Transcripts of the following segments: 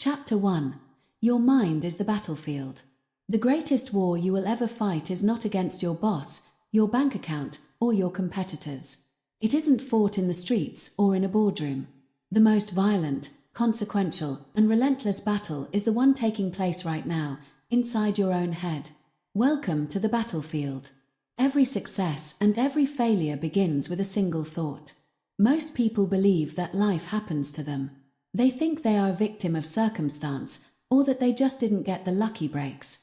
Chapter 1. Your mind is the battlefield. The greatest war you will ever fight is not against your boss, your bank account, or your competitors. It isn't fought in the streets or in a boardroom. The most violent, consequential, and relentless battle is the one taking place right now, inside your own head. Welcome to the battlefield. Every success and every failure begins with a single thought. Most people believe that life happens to them. They think they are a victim of circumstance, or that they just didn't get the lucky breaks.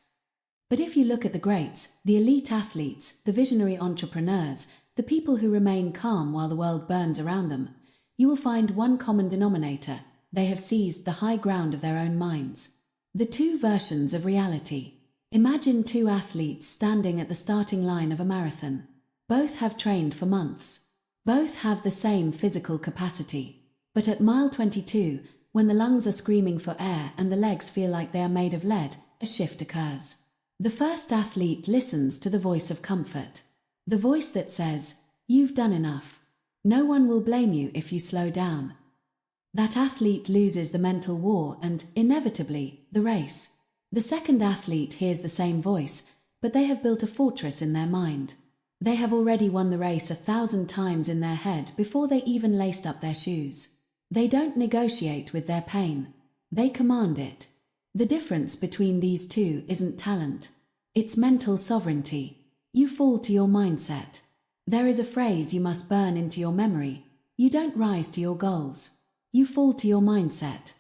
But if you look at the greats, the elite athletes, the visionary entrepreneurs, the people who remain calm while the world burns around them, you will find one common denominator: they have seized the high ground of their own minds. The two versions of reality. Imagine two athletes standing at the starting line of a marathon. Both have trained for months. Both have the same physical capacity. But at mile 22, when the lungs are screaming for air and the legs feel like they are made of lead, a shift occurs. The first athlete listens to the voice of comfort. The voice that says, "You've done enough. No one will blame you if you slow down." That athlete loses the mental war and, inevitably, the race. The second athlete hears the same voice, but they have built a fortress in their mind. They have already won the race 1,000 times in their head before they even laced up their shoes. They don't negotiate with their pain. They command it. The difference between these two isn't talent. It's mental sovereignty. You fall to your mindset. There is a phrase you must burn into your memory: you don't rise to your goals. You fall to your mindset.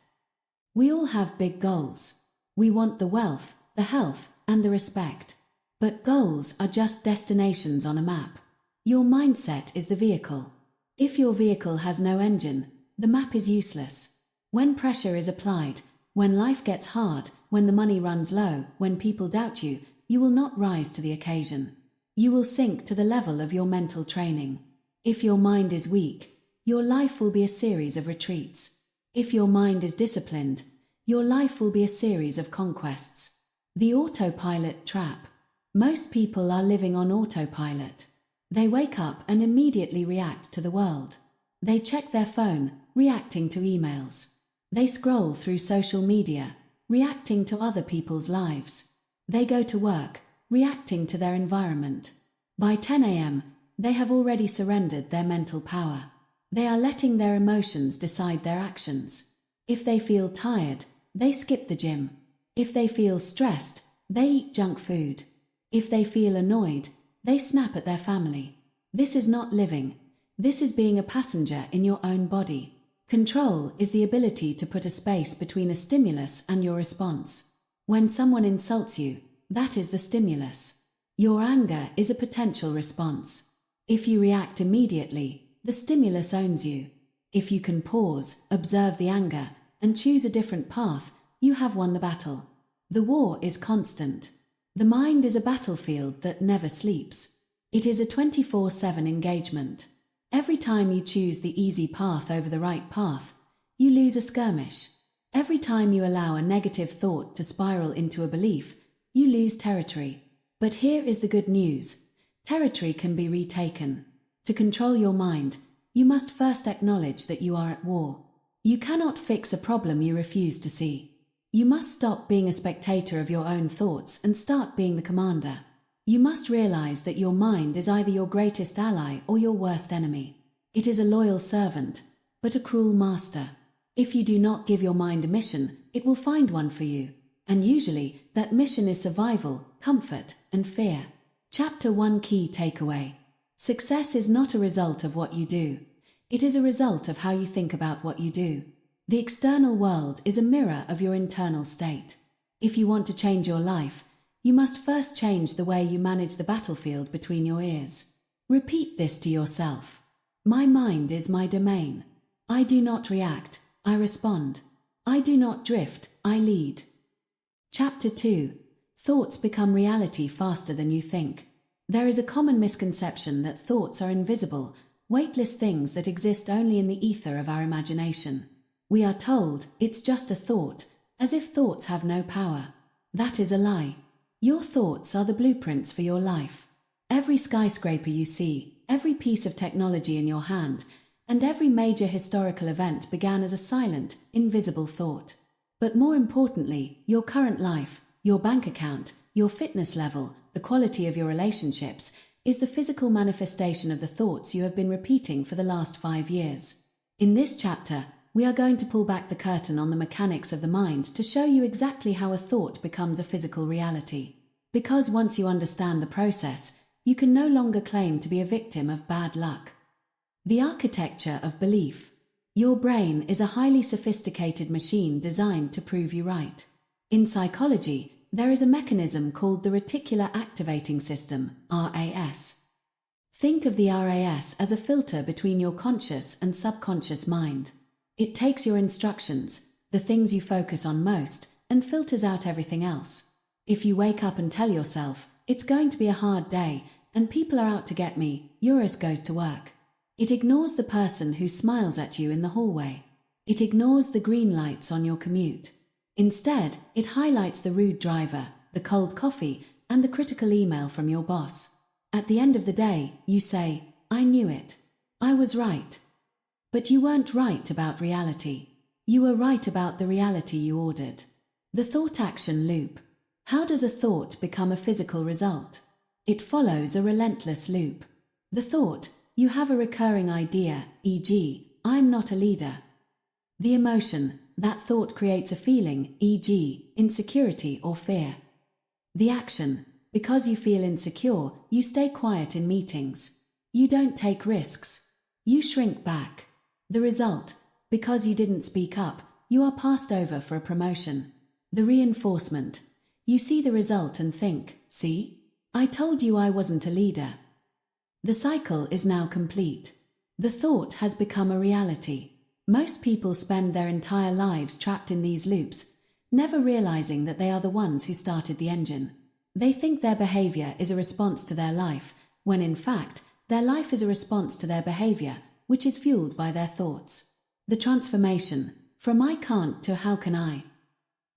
We all have big goals. We want the wealth, the health, and the respect. But goals are just destinations on a map. Your mindset is the vehicle. If your vehicle has no engine, the map is useless. When pressure is applied, when life gets hard, when the money runs low, when people doubt you, you will not rise to the occasion. You will sink to the level of your mental training. If your mind is weak, your life will be a series of retreats. If your mind is disciplined, your life will be a series of conquests. The autopilot trap. Most people are living on autopilot. They wake up and immediately react to the world. They check their phone, reacting to emails. They scroll through social media, reacting to other people's lives. They go to work, reacting to their environment. By 10 a.m., they have already surrendered their mental power. They are letting their emotions decide their actions. If they feel tired, they skip the gym. If they feel stressed, they eat junk food. If they feel annoyed, they snap at their family. This is not living. This is being a passenger in your own body. Control is the ability to put a space between a stimulus and your response. When someone insults you, that is the stimulus. Your anger is a potential response. If you react immediately, the stimulus owns you. If you can pause, observe the anger, and choose a different path, you have won the battle. The war is constant. The mind is a battlefield that never sleeps. It is a 24/7 engagement. Every time you choose the easy path over the right path, you lose a skirmish. Every time you allow a negative thought to spiral into a belief, you lose territory. But here is the good news. Territory can be retaken. To control your mind, you must first acknowledge that you are at war. You cannot fix a problem you refuse to see. You must stop being a spectator of your own thoughts and start being the commander. You must realize that your mind is either your greatest ally or your worst enemy. It is a loyal servant, but a cruel master. If you do not give your mind a mission, it will find one for you. And usually, that mission is survival, comfort, and fear. Chapter 1 Key Takeaway. Success is not a result of what you do. It is a result of how you think about what you do. The external world is a mirror of your internal state. If you want to change your life, you must first change the way you manage the battlefield between your ears. Repeat this to yourself. My mind is my domain. I do not react, I respond. I do not drift, I lead. Chapter 2. Thoughts become reality faster than you think. There is a common misconception that thoughts are invisible, weightless things that exist only in the ether of our imagination. We are told it's just a thought, as if thoughts have no power. That is a lie. Your thoughts are the blueprints for your life. Every skyscraper you see, every piece of technology in your hand, and every major historical event began as a silent, invisible thought. But more importantly, your current life, your bank account, your fitness level, the quality of your relationships, is the physical manifestation of the thoughts you have been repeating for the last 5 years. In this chapter, we are going to pull back the curtain on the mechanics of the mind to show you exactly how a thought becomes a physical reality. Because once you understand the process, you can no longer claim to be a victim of bad luck. The architecture of belief. Your brain is a highly sophisticated machine designed to prove you right. In psychology, there is a mechanism called the reticular activating system, RAS. Think of the RAS as a filter between your conscious and subconscious mind. It takes your instructions, the things you focus on most, and filters out everything else. If you wake up and tell yourself, it's going to be a hard day, and people are out to get me, yours goes to work. It ignores the person who smiles at you in the hallway. It ignores the green lights on your commute. Instead, it highlights the rude driver, the cold coffee, and the critical email from your boss. At the end of the day, you say, I knew it. I was right. But you weren't right about reality. You were right about the reality you ordered. The thought-action loop. How does a thought become a physical result? It follows a relentless loop. The thought, you have a recurring idea, e.g., I'm not a leader. The emotion, that thought creates a feeling, e.g., insecurity or fear. The action, because you feel insecure, you stay quiet in meetings. You don't take risks. You shrink back. The result, because you didn't speak up, you are passed over for a promotion. The reinforcement, you see the result and think, see? I told you I wasn't a leader. The cycle is now complete. The thought has become a reality. Most people spend their entire lives trapped in these loops, never realizing that they are the ones who started the engine. They think their behavior is a response to their life, when in fact, their life is a response to their behavior, which is fueled by their thoughts. The transformation, from I can't to how can I?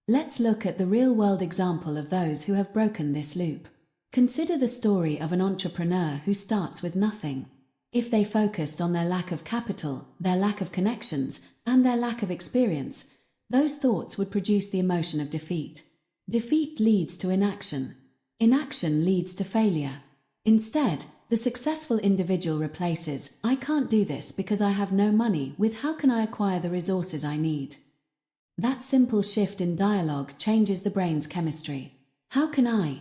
Let's look at the real-world example of those who have broken this loop. Consider the story of an entrepreneur who starts with nothing. If they focused on their lack of capital, their lack of connections, and their lack of experience, those thoughts would produce the emotion of defeat. Defeat leads to inaction. Inaction leads to failure. Instead, the successful individual replaces, I can't do this because I have no money, with how can I acquire the resources I need? That simple shift in dialogue changes the brain's chemistry. How can I?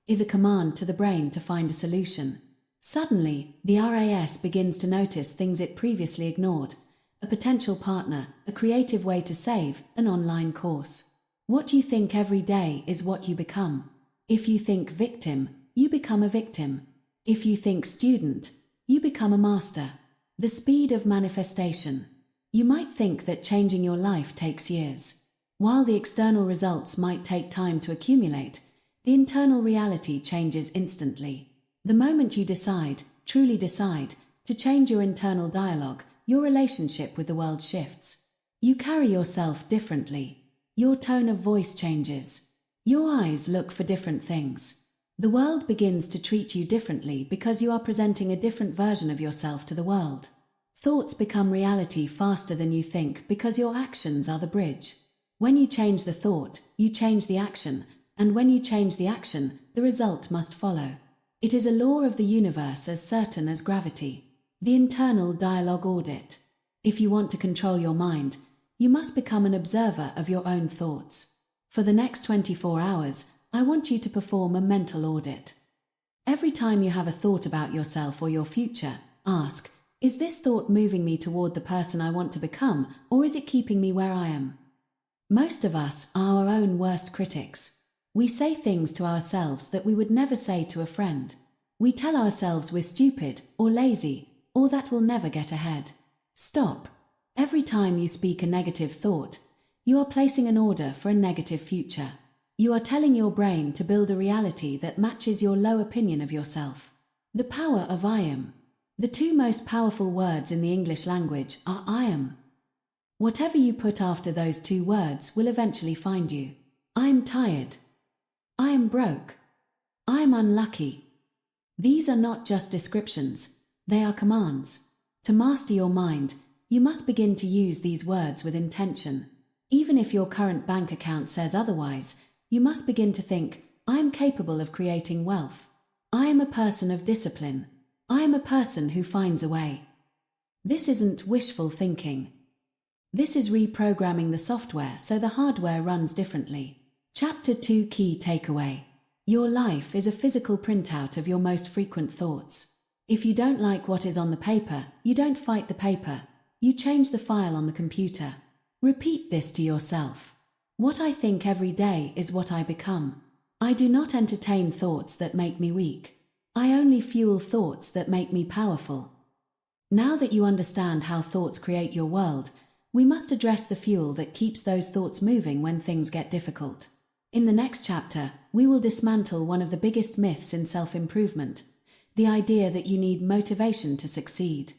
Is a command to the brain to find a solution. Suddenly, the RAS begins to notice things it previously ignored: a potential partner, a creative way to save, an online course. What you think every day is what you become. If you think victim, you become a victim. If you think student, you become a master. The speed of manifestation. You might think that changing your life takes years. While the external results might take time to accumulate, the internal reality changes instantly. The moment you decide, truly decide, to change your internal dialogue, your relationship with the world shifts. You carry yourself differently. Your tone of voice changes. Your eyes look for different things. The world begins to treat you differently because you are presenting a different version of yourself to the world. Thoughts become reality faster than you think because your actions are the bridge. When you change the thought, you change the action, and when you change the action, the result must follow. It is a law of the universe as certain as gravity. The internal dialogue audit. If you want to control your mind, you must become an observer of your own thoughts. For the next 24 hours, I want you to perform a mental audit. Every time you have a thought about yourself or your future, ask, is this thought moving me toward the person I want to become, or is it keeping me where I am? Most of us are our own worst critics. We say things to ourselves that we would never say to a friend. We tell ourselves we're stupid, or lazy, or that we'll never get ahead. Stop. Every time you speak a negative thought, you are placing an order for a negative future. You are telling your brain to build a reality that matches your low opinion of yourself. The power of I am. The two most powerful words in the English language are I am. Whatever you put after those two words will eventually find you. I'm tired. I am broke. I am unlucky. These are not just descriptions, they are commands. To master your mind, you must begin to use these words with intention. Even if your current bank account says otherwise, you must begin to think, I am capable of creating wealth. I am a person of discipline. I am a person who finds a way. This isn't wishful thinking. This is reprogramming the software so the hardware runs differently. Chapter 2 Key Takeaway. Your life is a physical printout of your most frequent thoughts. If you don't like what is on the paper, you don't fight the paper. You change the file on the computer. Repeat this to yourself. What I think every day is what I become. I do not entertain thoughts that make me weak. I only fuel thoughts that make me powerful. Now that you understand how thoughts create your world, we must address the fuel that keeps those thoughts moving when things get difficult. In the next chapter, we will dismantle one of the biggest myths in self-improvement, the idea that you need motivation to succeed.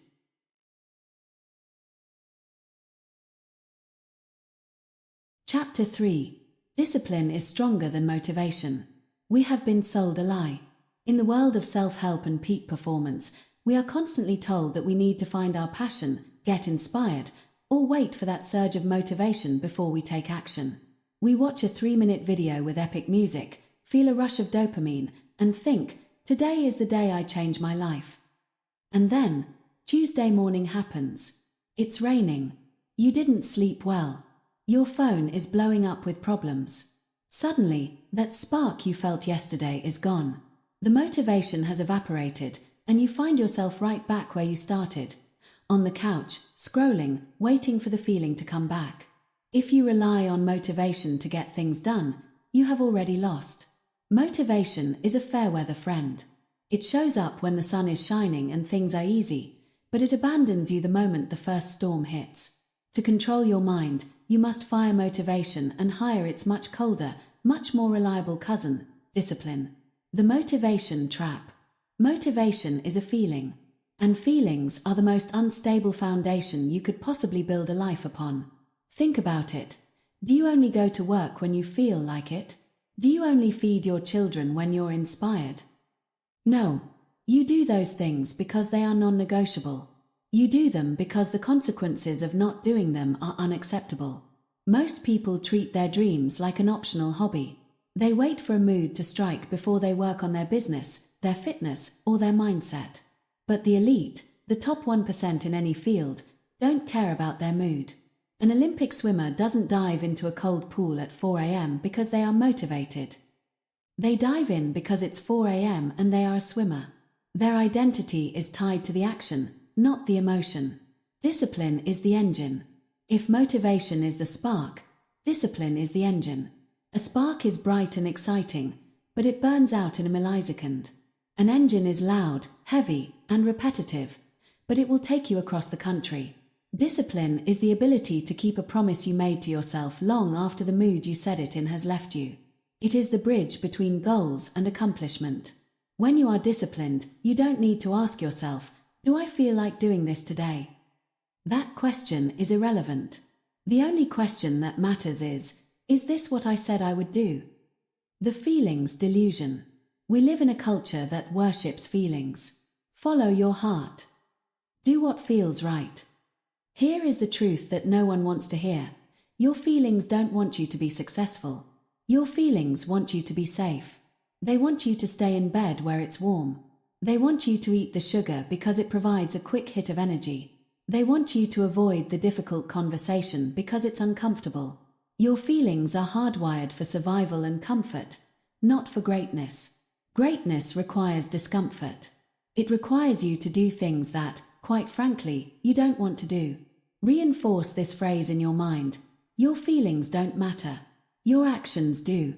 Chapter 3. Discipline is stronger than motivation. We have been sold a lie. In the world of self-help and peak performance, we are constantly told that we need to find our passion, get inspired, or wait for that surge of motivation before we take action. We watch a 3-minute video with epic music, feel a rush of dopamine, and think, today is the day I change my life. And then, Tuesday morning happens. It's raining. You didn't sleep well. Your phone is blowing up with problems. Suddenly, that spark you felt yesterday is gone. The motivation has evaporated, and you find yourself right back where you started, on the couch, scrolling, waiting for the feeling to come back. If you rely on motivation to get things done, you have already lost. Motivation is a fair-weather friend. It shows up when the sun is shining and things are easy, but it abandons you the moment the first storm hits. To control your mind, you must fire motivation and hire its much colder, much more reliable cousin, discipline. The motivation trap. Motivation is a feeling, and feelings are the most unstable foundation you could possibly build a life upon. Think about it. Do you only go to work when you feel like it? Do you only feed your children when you're inspired? No. You do those things because they are non-negotiable. You do them because the consequences of not doing them are unacceptable. Most people treat their dreams like an optional hobby. They wait for a mood to strike before they work on their business, their fitness, or their mindset. But the elite, the top 1% in any field, don't care about their mood. An Olympic swimmer doesn't dive into a cold pool at 4 a.m. because they are motivated. They dive in because it's 4 a.m. and they are a swimmer. Their identity is tied to the action, not the emotion. Discipline is the engine. If motivation is the spark, discipline is the engine. A spark is bright and exciting, but it burns out in a millisecond. An engine is loud, heavy, and repetitive, but it will take you across the country. Discipline is the ability to keep a promise you made to yourself long after the mood you said it in has left you. It is the bridge between goals and accomplishment. When you are disciplined, you don't need to ask yourself, do I feel like doing this today? That question is irrelevant. The only question that matters is this what I said I would do? The feelings delusion. We live in a culture that worships feelings. Follow your heart. Do what feels right. Here is the truth that no one wants to hear. Your feelings don't want you to be successful. Your feelings want you to be safe. They want you to stay in bed where it's warm. They want you to eat the sugar because it provides a quick hit of energy. They want you to avoid the difficult conversation because it's uncomfortable. Your feelings are hardwired for survival and comfort, not for greatness. Greatness requires discomfort. It requires you to do things that, quite frankly, you don't want to do. Reinforce this phrase in your mind. Your feelings don't matter. Your actions do.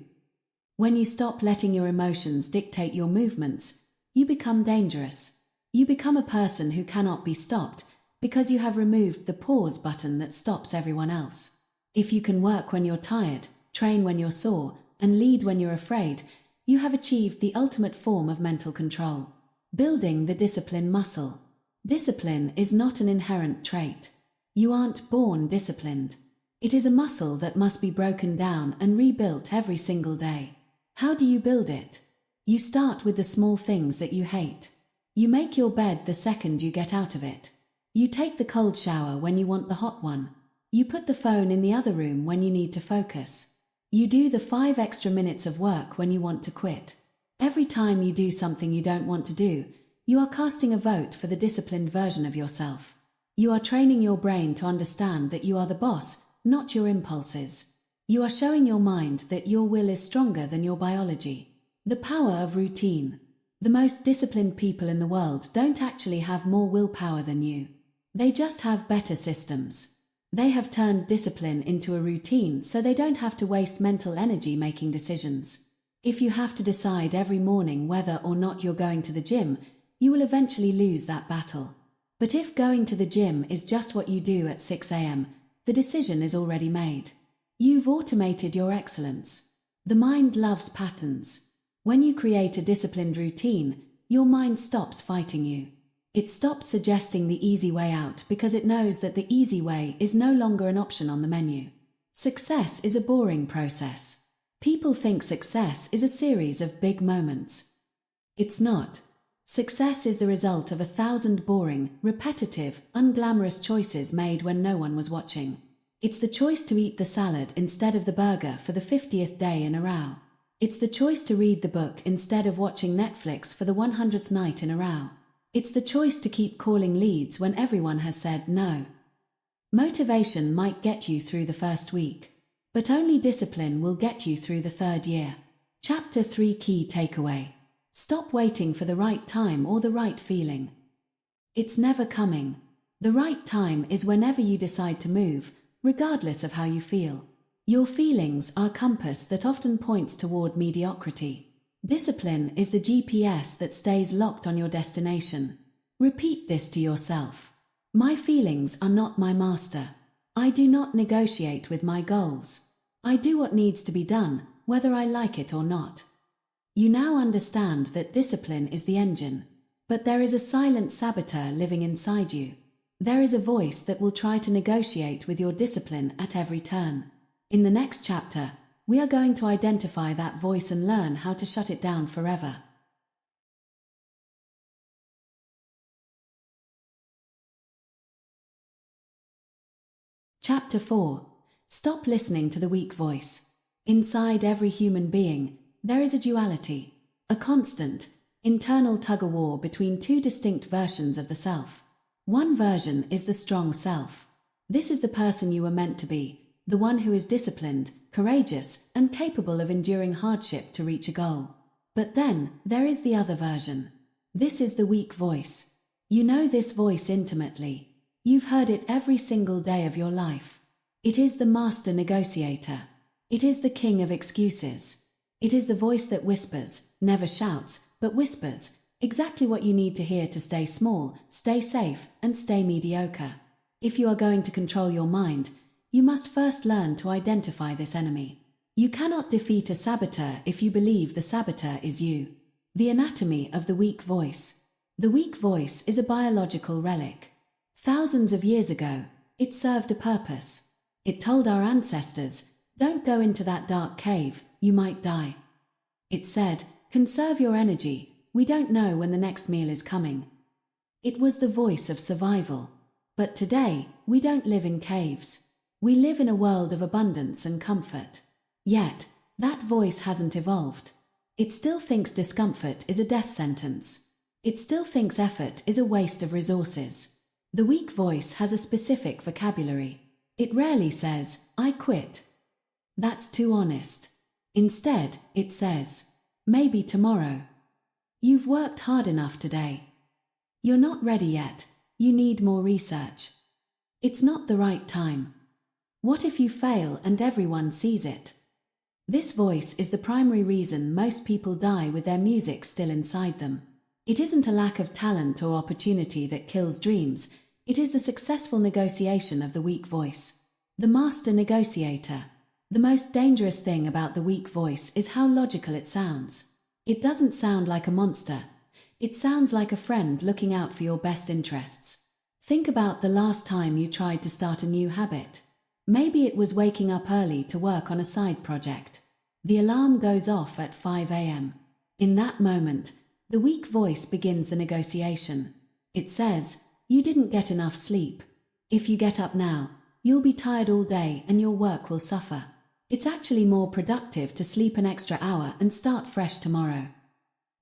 When you stop letting your emotions dictate your movements, you become dangerous. You become a person who cannot be stopped because you have removed the pause button that stops everyone else. If you can work when you're tired, train when you're sore, and lead when you're afraid, you have achieved the ultimate form of mental control. Building the discipline muscle. Discipline is not an inherent trait. You aren't born disciplined. It is a muscle that must be broken down and rebuilt every single day. How do you build it? You start with the small things that you hate. You make your bed the second you get out of it. You take the cold shower when you want the hot one. You put the phone in the other room when you need to focus. You do the 5 extra minutes of work when you want to quit. Every time you do something you don't want to do, you are casting a vote for the disciplined version of yourself. You are training your brain to understand that you are the boss, not your impulses. You are showing your mind that your will is stronger than your biology. The power of routine. The most disciplined people in the world don't actually have more willpower than you. They just have better systems. They have turned discipline into a routine so they don't have to waste mental energy making decisions. If you have to decide every morning whether or not you're going to the gym, you will eventually lose that battle. But if going to the gym is just what you do at 6 a.m., the decision is already made. You've automated your excellence. The mind loves patterns. When you create a disciplined routine, your mind stops fighting you. It stops suggesting the easy way out because it knows that the easy way is no longer an option on the menu. Success is a boring process. People think success is a series of big moments. It's not. Success is the result of 1,000 boring, repetitive, unglamorous choices made when no one was watching. It's the choice to eat the salad instead of the burger for the 50th day in a row. It's the choice to read the book instead of watching Netflix for the 100th night in a row. It's the choice to keep calling leads when everyone has said no. Motivation might get you through the first week, but only discipline will get you through the 3rd year. Chapter 3 Key Takeaway. Stop waiting for the right time or the right feeling. It's never coming. The right time is whenever you decide to move, regardless of how you feel. Your feelings are a compass that often points toward mediocrity. Discipline is the GPS that stays locked on your destination. Repeat this to yourself. My feelings are not my master. I do not negotiate with my goals. I do what needs to be done, whether I like it or not. You now understand that discipline is the engine, but there is a silent saboteur living inside you. There is a voice that will try to negotiate with your discipline at every turn. In the next chapter, we are going to identify that voice and learn how to shut it down forever. Chapter 4. Stop listening to the weak voice. Inside every human being, there is a duality, a constant, internal tug-of-war between 2 distinct versions of the self. One version is the strong self. This is the person you were meant to be, the one who is disciplined, courageous, and capable of enduring hardship to reach a goal. But then, there is the other version. This is the weak voice. You know this voice intimately. You've heard it every single day of your life. It is the master negotiator. It is the king of excuses. It is the voice that whispers, never shouts, but whispers, exactly what you need to hear to stay small, stay safe, and stay mediocre. If you are going to control your mind, you must first learn to identify this enemy. You cannot defeat a saboteur if you believe the saboteur is you. The anatomy of the weak voice. The weak voice is a biological relic. Thousands of years ago, it served a purpose. It told our ancestors, don't go into that dark cave, you might die. It said, conserve your energy, we don't know when the next meal is coming. It was the voice of survival. But today, we don't live in caves. We live in a world of abundance and comfort. Yet, that voice hasn't evolved. It still thinks discomfort is a death sentence. It still thinks effort is a waste of resources. The weak voice has a specific vocabulary. It rarely says, I quit. That's too honest. Instead, it says, maybe tomorrow. You've worked hard enough today. You're not ready yet. You need more research. It's not the right time. What if you fail and everyone sees it? This voice is the primary reason most people die with their music still inside them. It isn't a lack of talent or opportunity that kills dreams, it is the successful negotiation of the weak voice. The master negotiator. The most dangerous thing about the weak voice is how logical it sounds. It doesn't sound like a monster. It sounds like a friend looking out for your best interests. Think about the last time you tried to start a new habit. Maybe it was waking up early to work on a side project. The alarm goes off at 5 a.m. In that moment, the weak voice begins the negotiation. It says, you didn't get enough sleep. If you get up now, you'll be tired all day and your work will suffer. It's actually more productive to sleep an extra hour and start fresh tomorrow.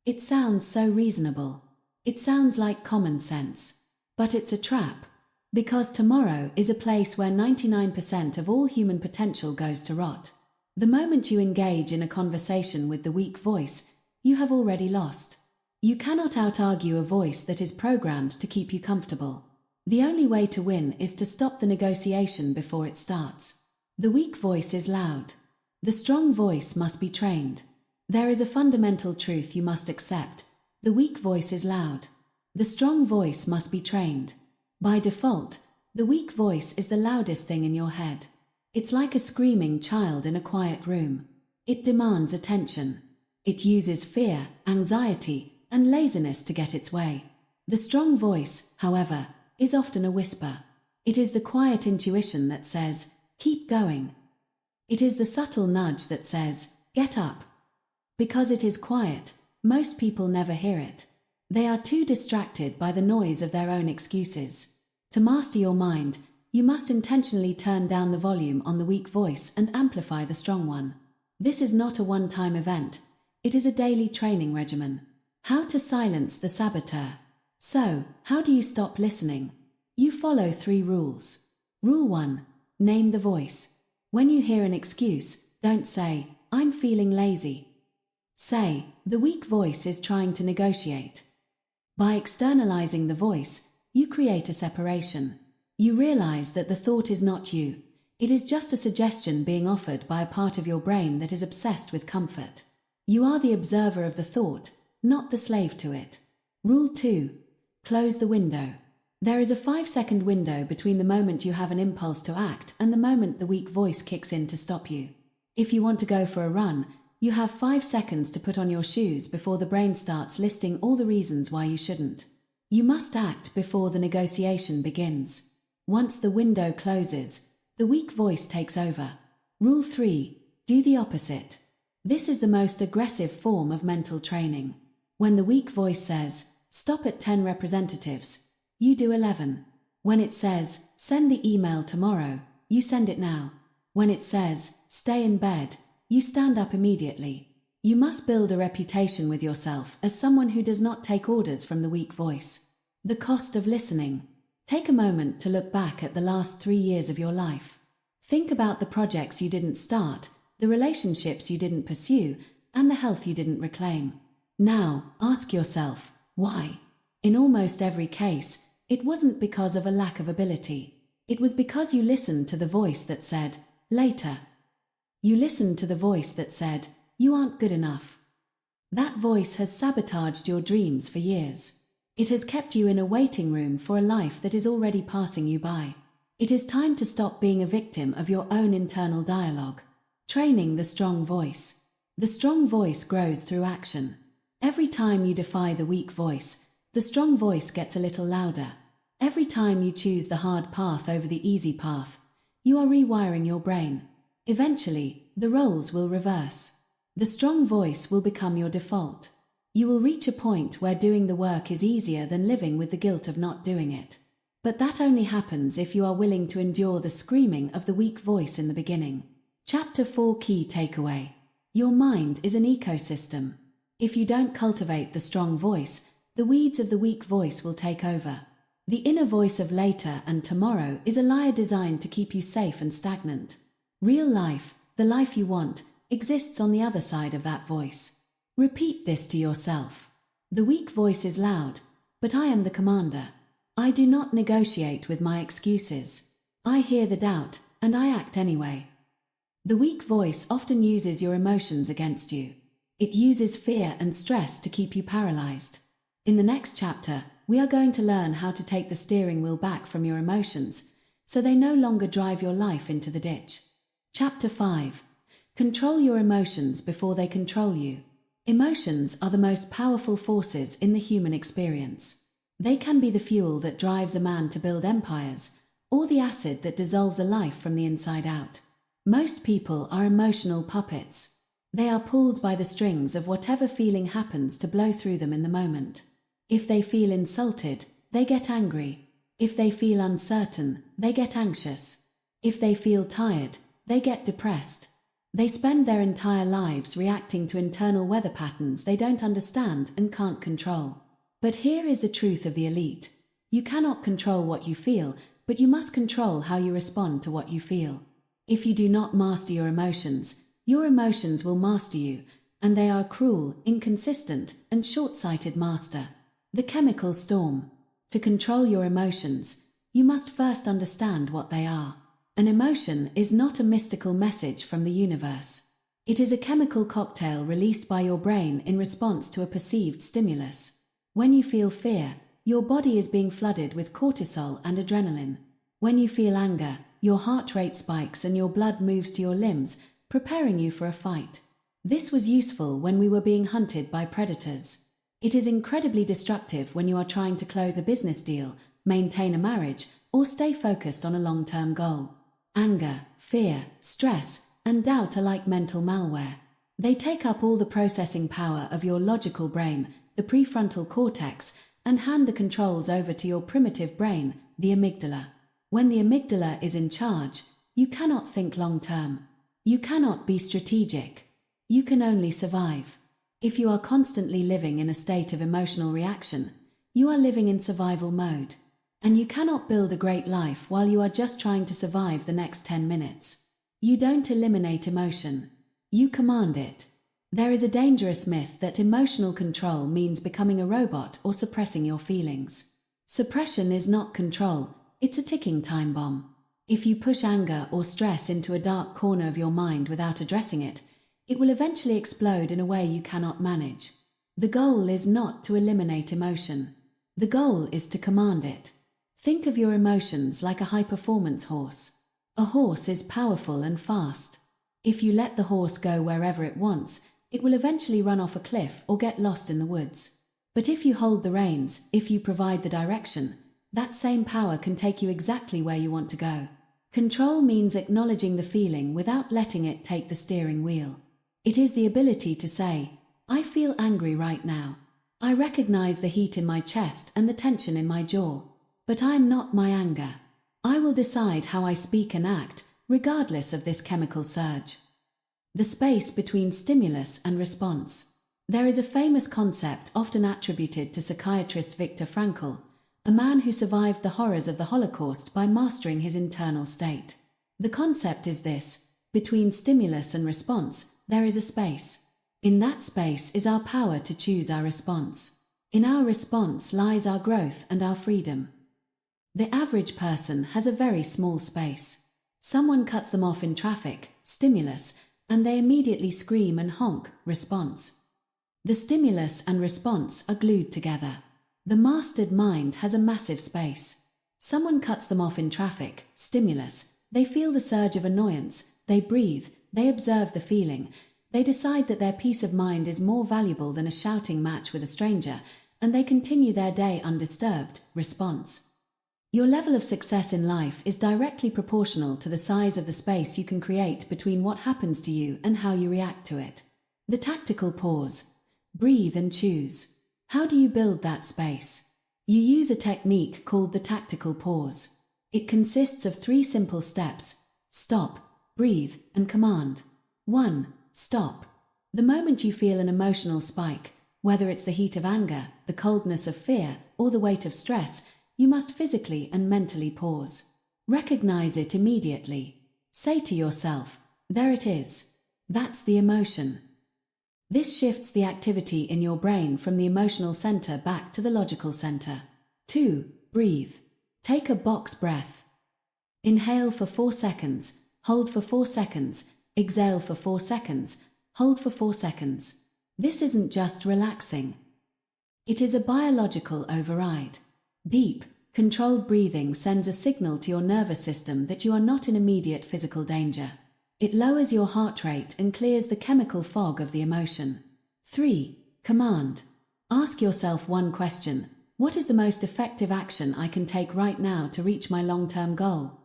It sounds so reasonable. It sounds like common sense. But it's a trap. Because tomorrow is a place where 99% of all human potential goes to rot. The moment you engage in a conversation with the weak voice, you have already lost. You cannot out-argue a voice that is programmed to keep you comfortable. The only way to win is to stop the negotiation before it starts. The weak voice is loud. The strong voice must be trained. There is a fundamental truth you must accept. The weak voice is loud. The strong voice must be trained. By default, the weak voice is the loudest thing in your head. It's like a screaming child in a quiet room. It demands attention. It uses fear, anxiety, and laziness to get its way. The strong voice, however, is often a whisper. It is the quiet intuition that says, keep going. It is the subtle nudge that says, get up. Because it is quiet, most people never hear it. They are too distracted by the noise of their own excuses. To master your mind, you must intentionally turn down the volume on the weak voice and amplify the strong one. This is not a one-time event. It is a daily training regimen. How to silence the saboteur. So, how do you stop listening? You follow 3 rules. Rule 1. Name the voice. When you hear an excuse, don't say, I'm feeling lazy. Say, the weak voice is trying to negotiate. By externalizing the voice, you create a separation. You realize that the thought is not you. It is just a suggestion being offered by a part of your brain that is obsessed with comfort. You are the observer of the thought, not the slave to it. Rule 2. Close the window. There is a 5-second window between the moment you have an impulse to act and the moment the weak voice kicks in to stop you. If you want to go for a run, you have 5 seconds to put on your shoes before the brain starts listing all the reasons why you shouldn't. You must act before the negotiation begins. Once the window closes, the weak voice takes over. Rule 3. Do the opposite. This is the most aggressive form of mental training. When the weak voice says, stop at 10 representatives, you do 11. When it says, send the email tomorrow, you send it now. When it says, stay in bed, you stand up immediately. You must build a reputation with yourself as someone who does not take orders from the weak voice. The cost of listening. Take a moment to look back at the last 3 years of your life. Think about the projects you didn't start, the relationships you didn't pursue, and the health you didn't reclaim. Now, ask yourself, why? In almost every case, it wasn't because of a lack of ability. It was because you listened to the voice that said, later. You listened to the voice that said, you aren't good enough. That voice has sabotaged your dreams for years. It has kept you in a waiting room for a life that is already passing you by. It is time to stop being a victim of your own internal dialogue. Training the strong voice. The strong voice grows through action. Every time you defy the weak voice, the strong voice gets a little louder. Every time you choose the hard path over the easy path, you are rewiring your brain. Eventually, the roles will reverse. The strong voice will become your default. You will reach a point where doing the work is easier than living with the guilt of not doing it. But that only happens if you are willing to endure the screaming of the weak voice in the beginning. Chapter 4 Key Takeaway. Your mind is an ecosystem. If you don't cultivate the strong voice, the weeds of the weak voice will take over. The inner voice of later and tomorrow is a liar designed to keep you safe and stagnant. Real life, the life you want, exists on the other side of that voice. Repeat this to yourself. The weak voice is loud, but I am the commander. I do not negotiate with my excuses. I hear the doubt, and I act anyway. The weak voice often uses your emotions against you. It uses fear and stress to keep you paralyzed. In the next chapter, we are going to learn how to take the steering wheel back from your emotions, so they no longer drive your life into the ditch. Chapter 5. Control your emotions before they control you. Emotions are the most powerful forces in the human experience. They can be the fuel that drives a man to build empires, or the acid that dissolves a life from the inside out. Most people are emotional puppets. They are pulled by the strings of whatever feeling happens to blow through them in the moment. If they feel insulted, they get angry. If they feel uncertain, they get anxious. If they feel tired, they get depressed. They spend their entire lives reacting to internal weather patterns they don't understand and can't control. But here is the truth of the elite. You cannot control what you feel, but you must control how you respond to what you feel. If you do not master your emotions will master you, and they are a cruel, inconsistent, and short-sighted master. The chemical storm. To control your emotions, you must first understand what they are. An emotion is not a mystical message from the universe. It is a chemical cocktail released by your brain in response to a perceived stimulus. When you feel fear, your body is being flooded with cortisol and adrenaline. When you feel anger, your heart rate spikes and your blood moves to your limbs, preparing you for a fight. This was useful when we were being hunted by predators. It is incredibly destructive when you are trying to close a business deal, maintain a marriage, or stay focused on a long-term goal. Anger, fear, stress, and doubt are like mental malware. They take up all the processing power of your logical brain, the prefrontal cortex, and hand the controls over to your primitive brain, the amygdala. When the amygdala is in charge, you cannot think long-term. You cannot be strategic. You can only survive. If you are constantly living in a state of emotional reaction, you are living in survival mode. And you cannot build a great life while you are just trying to survive the next 10 minutes. You don't eliminate emotion. You command it. There is a dangerous myth that emotional control means becoming a robot or suppressing your feelings. Suppression is not control, it's a ticking time bomb. If you push anger or stress into a dark corner of your mind without addressing it, it will eventually explode in a way you cannot manage. The goal is not to eliminate emotion. The goal is to command it. Think of your emotions like a high-performance horse. A horse is powerful and fast. If you let the horse go wherever it wants, it will eventually run off a cliff or get lost in the woods. But if you hold the reins, if you provide the direction, that same power can take you exactly where you want to go. Control means acknowledging the feeling without letting it take the steering wheel. It is the ability to say, I feel angry right now. I recognize the heat in my chest and the tension in my jaw. But I am not my anger. I will decide how I speak and act, regardless of this chemical surge. The space between stimulus and response. There is a famous concept often attributed to psychiatrist Viktor Frankl, a man who survived the horrors of the Holocaust by mastering his internal state. The concept is this: between stimulus and response, there is a space. In that space is our power to choose our response. In our response lies our growth and our freedom. The average person has a very small space. Someone cuts them off in traffic, stimulus, and they immediately scream and honk, response. The stimulus and response are glued together. The mastered mind has a massive space. Someone cuts them off in traffic, stimulus, they feel the surge of annoyance, they breathe, they observe the feeling, they decide that their peace of mind is more valuable than a shouting match with a stranger, and they continue their day undisturbed, response. Your level of success in life is directly proportional to the size of the space you can create between what happens to you and how you react to it. The tactical pause. Breathe and choose. How do you build that space? You use a technique called the tactical pause. It consists of 3 simple steps: stop, breathe, and command. 1. Stop. The moment you feel an emotional spike, whether it's the heat of anger, the coldness of fear, or the weight of stress, you must physically and mentally pause. Recognize it immediately. Say to yourself, there it is. That's the emotion. This shifts the activity in your brain from the emotional center back to the logical center. 2. Breathe. Take a box breath. Inhale for 4 seconds, hold for 4 seconds, exhale for 4 seconds, hold for 4 seconds. This isn't just relaxing. It is a biological override. Deep, controlled breathing sends a signal to your nervous system that you are not in immediate physical danger. It lowers your heart rate and clears the chemical fog of the emotion. 3. Command. Ask yourself one question: what is the most effective action I can take right now to reach my long-term goal?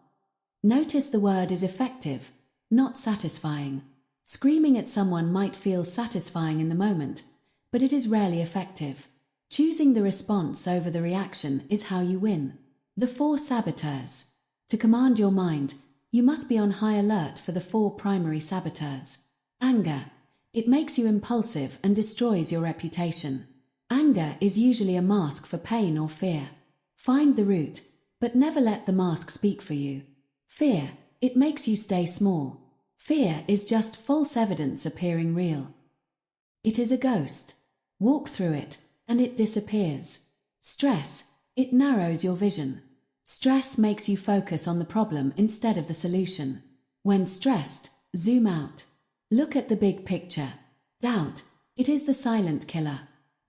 Notice the word is effective, not satisfying. Screaming at someone might feel satisfying in the moment, but it is rarely effective. Choosing the response over the reaction is how you win. The 4 saboteurs. To command your mind, you must be on high alert for the 4 primary saboteurs. Anger. It makes you impulsive and destroys your reputation. Anger is usually a mask for pain or fear. Find the root, but never let the mask speak for you. Fear. It makes you stay small. Fear is just false evidence appearing real. It is a ghost. Walk through it, and it disappears. Stress. It narrows your vision. Stress makes you focus on the problem instead of the solution. When stressed, zoom out. Look at the big picture. Doubt. It is the silent killer.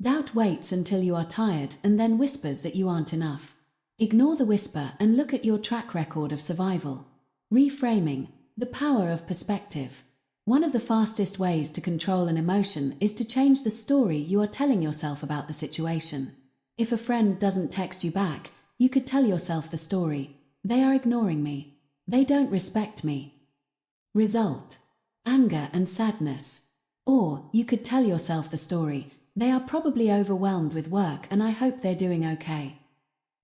Doubt waits until you are tired and then whispers that you aren't enough. Ignore the whisper and look at your track record of survival. Reframing. The power of perspective. One of the fastest ways to control an emotion is to change the story you are telling yourself about the situation. If a friend doesn't text you back, you could tell yourself the story. They are ignoring me. They don't respect me. Result. Anger and sadness. Or, you could tell yourself the story. They are probably overwhelmed with work and I hope they're doing okay.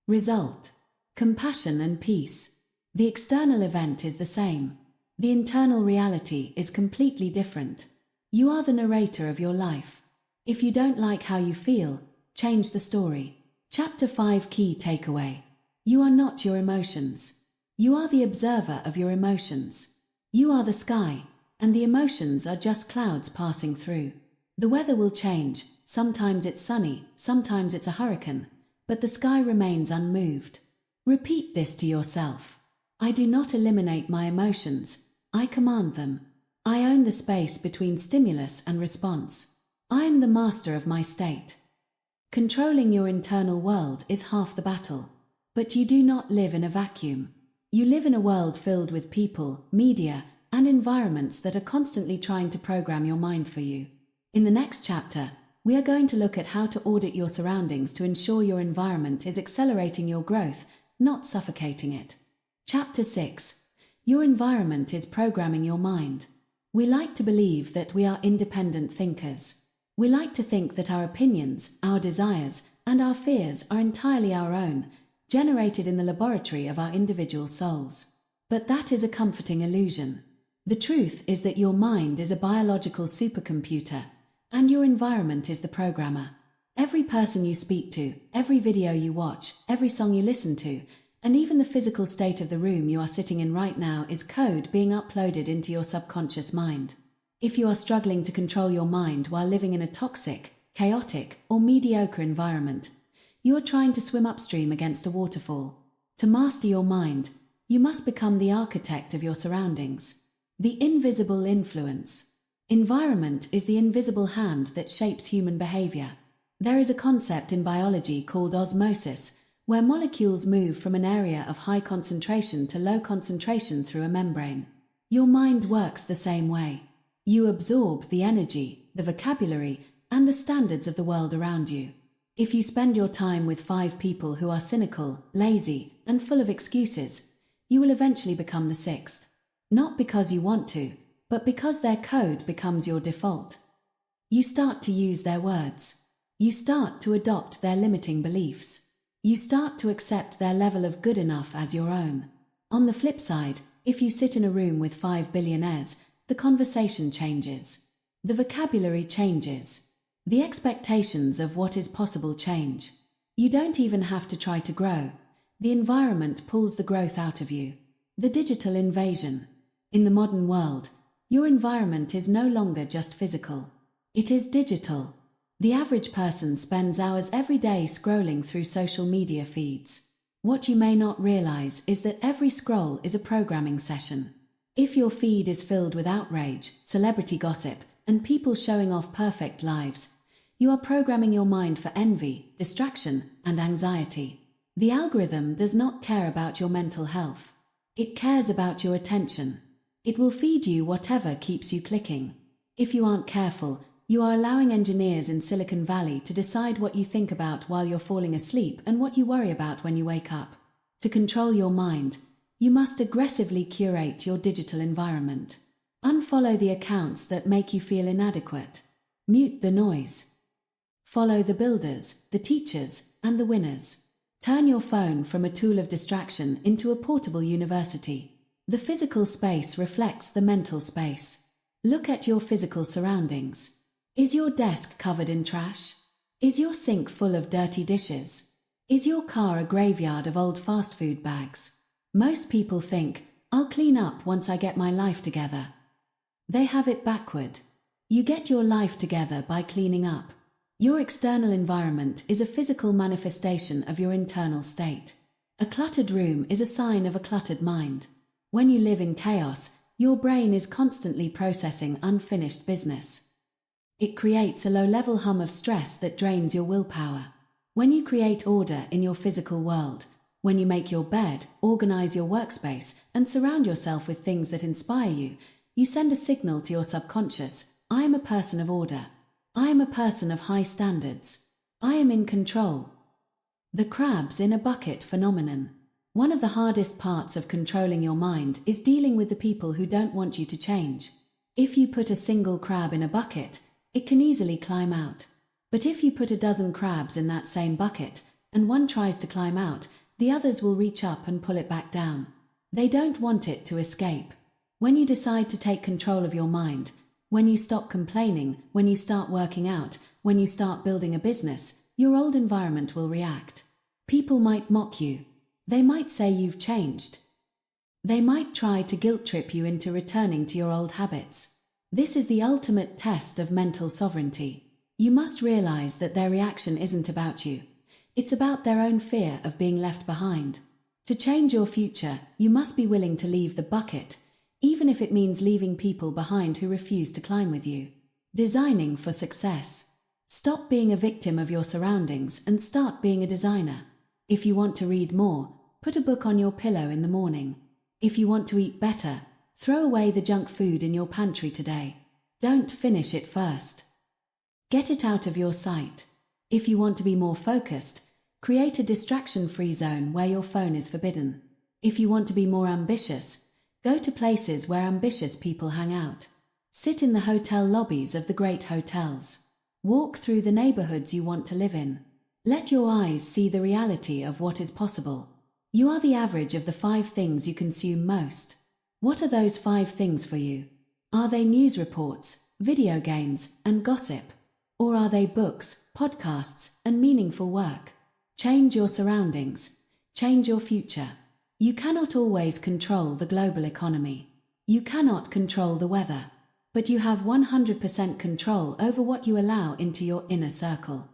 Result. Compassion and peace. The external event is the same. The internal reality is completely different. You are the narrator of your life. If you don't like how you feel, change the story. Chapter 5 Key Takeaway. You are not your emotions. You are the observer of your emotions. You are the sky, and the emotions are just clouds passing through. The weather will change, sometimes it's sunny, sometimes it's a hurricane, but the sky remains unmoved. Repeat this to yourself. I do not eliminate my emotions, I command them. I own the space between stimulus and response. I am the master of my state. Controlling your internal world is half the battle. But you do not live in a vacuum. You live in a world filled with people, media, and environments that are constantly trying to program your mind for you. In the next chapter, we are going to look at how to audit your surroundings to ensure your environment is accelerating your growth, not suffocating it. Chapter 6. Your environment is programming your mind. We like to believe that we are independent thinkers. We like to think that our opinions, our desires, and our fears are entirely our own, generated in the laboratory of our individual souls. But that is a comforting illusion. The truth is that your mind is a biological supercomputer, and your environment is the programmer. Every person you speak to, every video you watch, every song you listen to, and even the physical state of the room you are sitting in right now is code being uploaded into your subconscious mind. If you are struggling to control your mind while living in a toxic, chaotic, or mediocre environment, you are trying to swim upstream against a waterfall. To master your mind, you must become the architect of your surroundings. The invisible influence. Environment is the invisible hand that shapes human behavior. There is a concept in biology called osmosis, where molecules move from an area of high concentration to low concentration through a membrane. Your mind works the same way. You absorb the energy, the vocabulary, and the standards of the world around you. If you spend your time with 5 people who are cynical, lazy, and full of excuses, you will eventually become the 6th. Not because you want to, but because their code becomes your default. You start to use their words. You start to adopt their limiting beliefs. You start to accept their level of good enough as your own. On the flip side, if you sit in a room with 5 billionaires, the conversation changes. The vocabulary changes. The expectations of what is possible change. You don't even have to try to grow. The environment pulls the growth out of you. The digital invasion. In the modern world, your environment is no longer just physical. It is digital. The average person spends hours every day scrolling through social media feeds. What you may not realize is that every scroll is a programming session. If your feed is filled with outrage, celebrity gossip, and people showing off perfect lives, you are programming your mind for envy, distraction, and anxiety. The algorithm does not care about your mental health. It cares about your attention. It will feed you whatever keeps you clicking. If you aren't careful, you are allowing engineers in Silicon Valley to decide what you think about while you're falling asleep and what you worry about when you wake up. To control your mind, you must aggressively curate your digital environment. Unfollow the accounts that make you feel inadequate. Mute the noise. Follow the builders, the teachers, and the winners. Turn your phone from a tool of distraction into a portable university. The physical space reflects the mental space. Look at your physical surroundings. Is your desk covered in trash? Is your sink full of dirty dishes? Is your car a graveyard of old fast food bags? Most people think, I'll clean up once I get my life together. They have it backward. You get your life together by cleaning up. Your external environment is a physical manifestation of your internal state. A cluttered room is a sign of a cluttered mind. When you live in chaos, your brain is constantly processing unfinished business. It creates a low-level hum of stress that drains your willpower. When you create order in your physical world, when you make your bed, organize your workspace, and surround yourself with things that inspire you, you send a signal to your subconscious, I am a person of order. I am a person of high standards. I am in control. The crabs in a bucket phenomenon. One of the hardest parts of controlling your mind is dealing with the people who don't want you to change. If you put a single crab in a bucket, it can easily climb out. But if you put a dozen crabs in that same bucket, and one tries to climb out, the others will reach up and pull it back down. They don't want it to escape. When you decide to take control of your mind, when you stop complaining, when you start working out, when you start building a business, your old environment will react. People might mock you. They might say you've changed. They might try to guilt-trip you into returning to your old habits. This is the ultimate test of mental sovereignty. You must realize that their reaction isn't about you. It's about their own fear of being left behind. To change your future, you must be willing to leave the bucket, even if it means leaving people behind who refuse to climb with you. Designing for success. Stop being a victim of your surroundings and start being a designer. If you want to read more, put a book on your pillow in the morning. If you want to eat better, throw away the junk food in your pantry today. Don't finish it first. Get it out of your sight. If you want to be more focused, create a distraction-free zone where your phone is forbidden. If you want to be more ambitious, go to places where ambitious people hang out. Sit in the hotel lobbies of the great hotels. Walk through the neighborhoods you want to live in. Let your eyes see the reality of what is possible. You are the average of the 5 things you consume most. What are those 5 things for you? Are they news reports, video games, and gossip? Or are they books, podcasts, and meaningful work? Change your surroundings. Change your future. You cannot always control the global economy. You cannot control the weather. But you have 100% control over what you allow into your inner circle.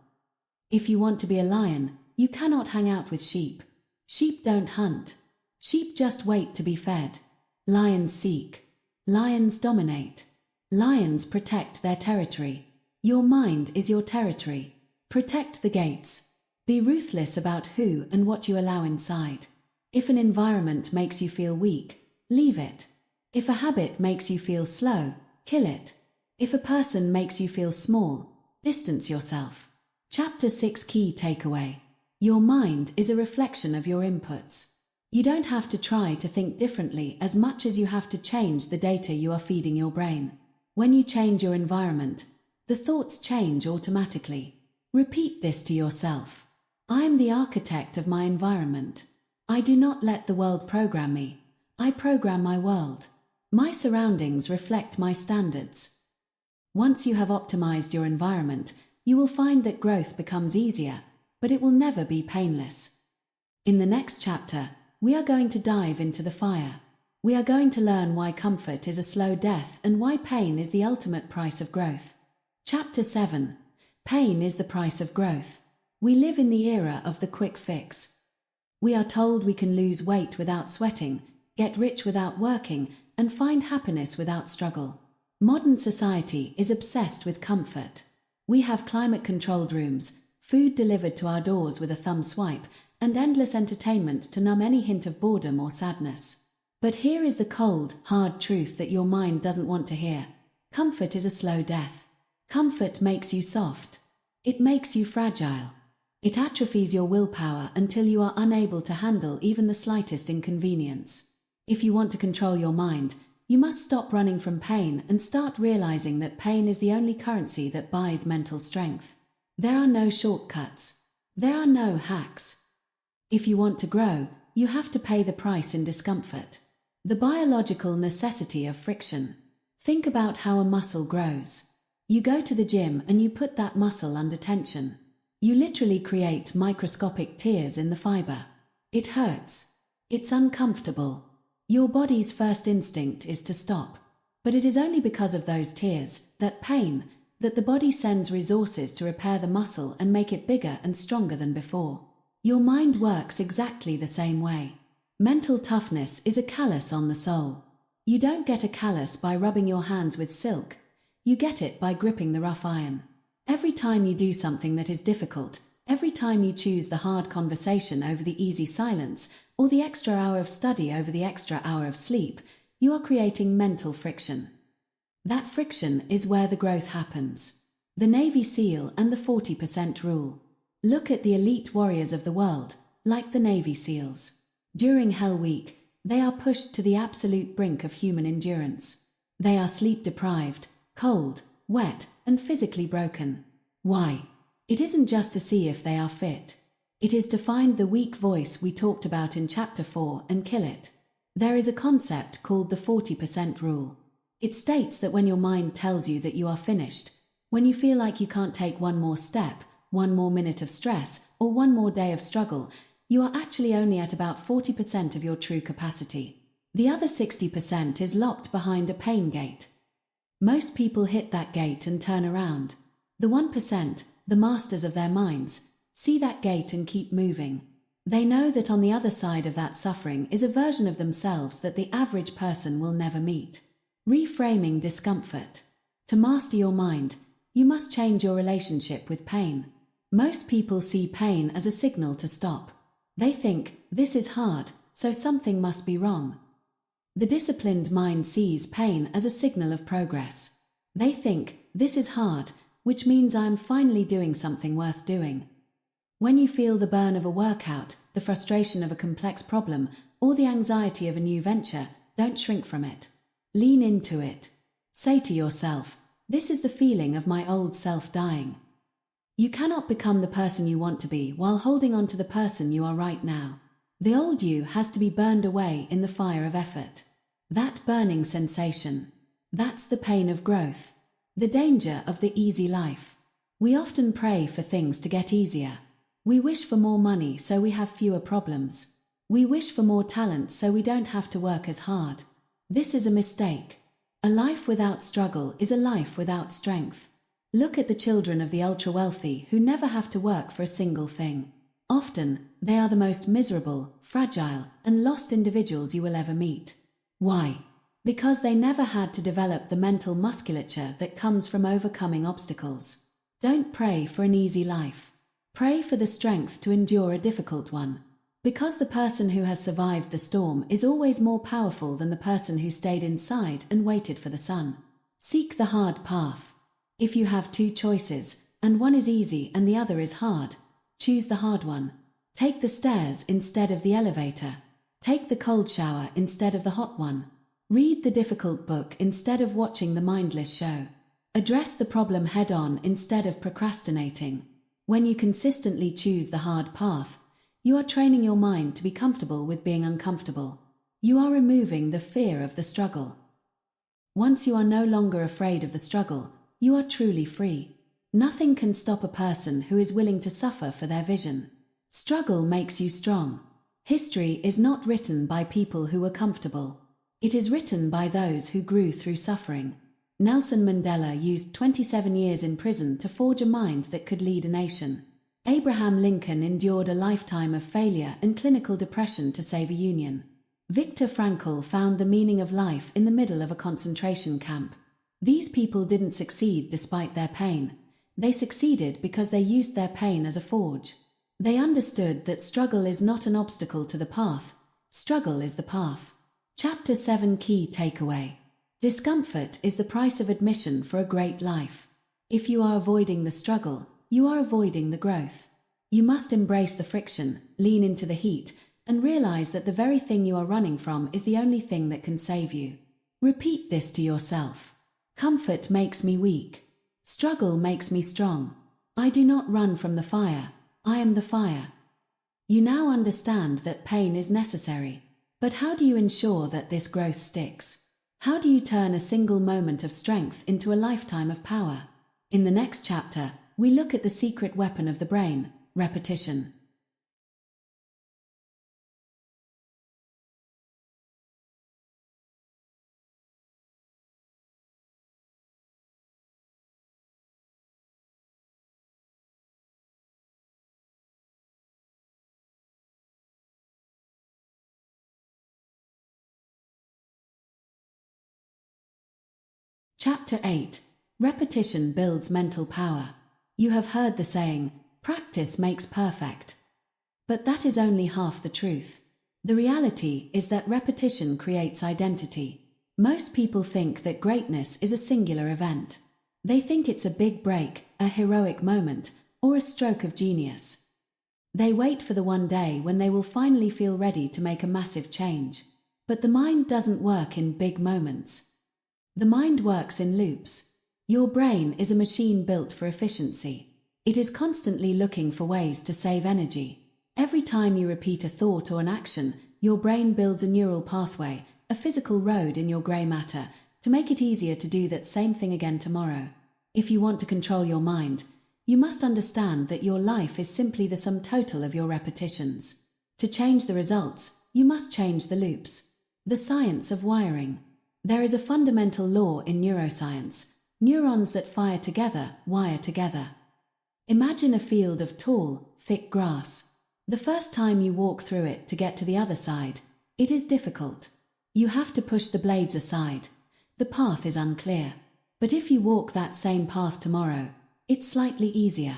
If you want to be a lion, you cannot hang out with sheep. Sheep don't hunt. Sheep just wait to be fed. Lions seek. Lions dominate. Lions protect their territory. Your mind is your territory. Protect the gates. Be ruthless about who and what you allow inside. If an environment makes you feel weak, leave it. If a habit makes you feel slow, kill it. If a person makes you feel small, distance yourself. Chapter 6 Key Takeaway. Your mind is a reflection of your inputs. You don't have to try to think differently as much as you have to change the data you are feeding your brain. When you change your environment, the thoughts change automatically. Repeat this to yourself. I am the architect of my environment. I do not let the world program me. I program my world. My surroundings reflect my standards. Once you have optimized your environment, you will find that growth becomes easier, but it will never be painless. In the next chapter, we are going to dive into the fire. We are going to learn why comfort is a slow death and why pain is the ultimate price of growth. Chapter 7. Pain is the price of growth. We live in the era of the quick fix. We are told we can lose weight without sweating, get rich without working, and find happiness without struggle. Modern society is obsessed with comfort. We have climate-controlled rooms, food delivered to our doors with a thumb swipe, and endless entertainment to numb any hint of boredom or sadness. But here is the cold, hard truth that your mind doesn't want to hear. Comfort is a slow death. Comfort makes you soft. It makes you fragile. It atrophies your willpower until you are unable to handle even the slightest inconvenience. If you want to control your mind, you must stop running from pain and start realizing that pain is the only currency that buys mental strength. There are no shortcuts. There are no hacks. If you want to grow, you have to pay the price in discomfort. The biological necessity of friction. Think about how a muscle grows. You go to the gym and you put that muscle under tension. You literally create microscopic tears in the fiber. It hurts. It's uncomfortable. Your body's first instinct is to stop. But it is only because of those tears, that pain, that the body sends resources to repair the muscle and make it bigger and stronger than before. Your mind works exactly the same way. Mental toughness is a callus on the soul. You don't get a callus by rubbing your hands with silk. You get it by gripping the rough iron. Every time you do something that is difficult, every time you choose the hard conversation over the easy silence, or the extra hour of study over the extra hour of sleep, you are creating mental friction. That friction is where the growth happens. The Navy SEAL and the 40% rule. Look at the elite warriors of the world, like the Navy SEALs. During Hell Week, they are pushed to the absolute brink of human endurance. They are sleep-deprived, cold, wet, and physically broken. Why? It isn't just to see if they are fit. It is to find the weak voice we talked about in Chapter 4 and kill it. There is a concept called the 40% rule. It states that when your mind tells you that you are finished, when you feel like you can't take one more step, one more minute of stress, or one more day of struggle, you are actually only at about 40% of your true capacity. The other 60% is locked behind a pain gate. Most people hit that gate and turn around. The 1%, the masters of their minds, see that gate and keep moving. They know that on the other side of that suffering is a version of themselves that the average person will never meet. Reframing discomfort. To master your mind, you must change your relationship with pain. Most people see pain as a signal to stop. They think, this is hard, so something must be wrong. The disciplined mind sees pain as a signal of progress. They think, this is hard, which means I am finally doing something worth doing. When you feel the burn of a workout, the frustration of a complex problem, or the anxiety of a new venture, don't shrink from it. Lean into it. Say to yourself, this is the feeling of my old self dying. You cannot become the person you want to be while holding on to the person you are right now. The old you has to be burned away in the fire of effort. That burning sensation. That's the pain of growth. The danger of the easy life. We often pray for things to get easier. We wish for more money so we have fewer problems. We wish for more talent so we don't have to work as hard. This is a mistake. A life without struggle is a life without strength. Look at the children of the ultra-wealthy who never have to work for a single thing. Often, they are the most miserable, fragile, and lost individuals you will ever meet. Why? Because they never had to develop the mental musculature that comes from overcoming obstacles. Don't pray for an easy life. Pray for the strength to endure a difficult one. Because the person who has survived the storm is always more powerful than the person who stayed inside and waited for the sun. Seek the hard path. If you have two choices, and one is easy and the other is hard, choose the hard one. Take the stairs instead of the elevator. Take the cold shower instead of the hot one. Read the difficult book instead of watching the mindless show. Address the problem head-on instead of procrastinating. When you consistently choose the hard path, you are training your mind to be comfortable with being uncomfortable. You are removing the fear of the struggle. Once you are no longer afraid of the struggle, you are truly free. Nothing can stop a person who is willing to suffer for their vision. Struggle makes you strong. History is not written by people who were comfortable. It is written by those who grew through suffering. Nelson Mandela used 27 years in prison to forge a mind that could lead a nation. Abraham Lincoln endured a lifetime of failure and clinical depression to save a union. Viktor Frankl found the meaning of life in the middle of a concentration camp. These people didn't succeed despite their pain. They succeeded because they used their pain as a forge. They understood that struggle is not an obstacle to the path. Struggle is the path. Chapter 7 Key Takeaway. Discomfort is the price of admission for a great life. If you are avoiding the struggle, you are avoiding the growth. You must embrace the friction, lean into the heat, and realize that the very thing you are running from is the only thing that can save you. Repeat this to yourself. Comfort makes me weak. Struggle makes me strong. I do not run from the fire. I am the fire. You now understand that pain is necessary. But how do you ensure that this growth sticks? How do you turn a single moment of strength into a lifetime of power? In the next chapter, we look at the secret weapon of the brain, repetition. Chapter 8. Repetition builds mental power. You have heard the saying, practice makes perfect. But that is only half the truth. The reality is that repetition creates identity. Most people think that greatness is a singular event. They think it's a big break, a heroic moment, or a stroke of genius. They wait for the one day when they will finally feel ready to make a massive change. But the mind doesn't work in big moments. The mind works in loops. Your brain is a machine built for efficiency. It is constantly looking for ways to save energy. Every time you repeat a thought or an action, your brain builds a neural pathway, a physical road in your grey matter, to make it easier to do that same thing again tomorrow. If you want to control your mind, you must understand that your life is simply the sum total of your repetitions. To change the results, you must change the loops. The science of wiring. There is a fundamental law in neuroscience. Neurons that fire together, wire together. Imagine a field of tall, thick grass. The first time you walk through it to get to the other side, it is difficult. You have to push the blades aside. The path is unclear. But if you walk that same path tomorrow, it's slightly easier.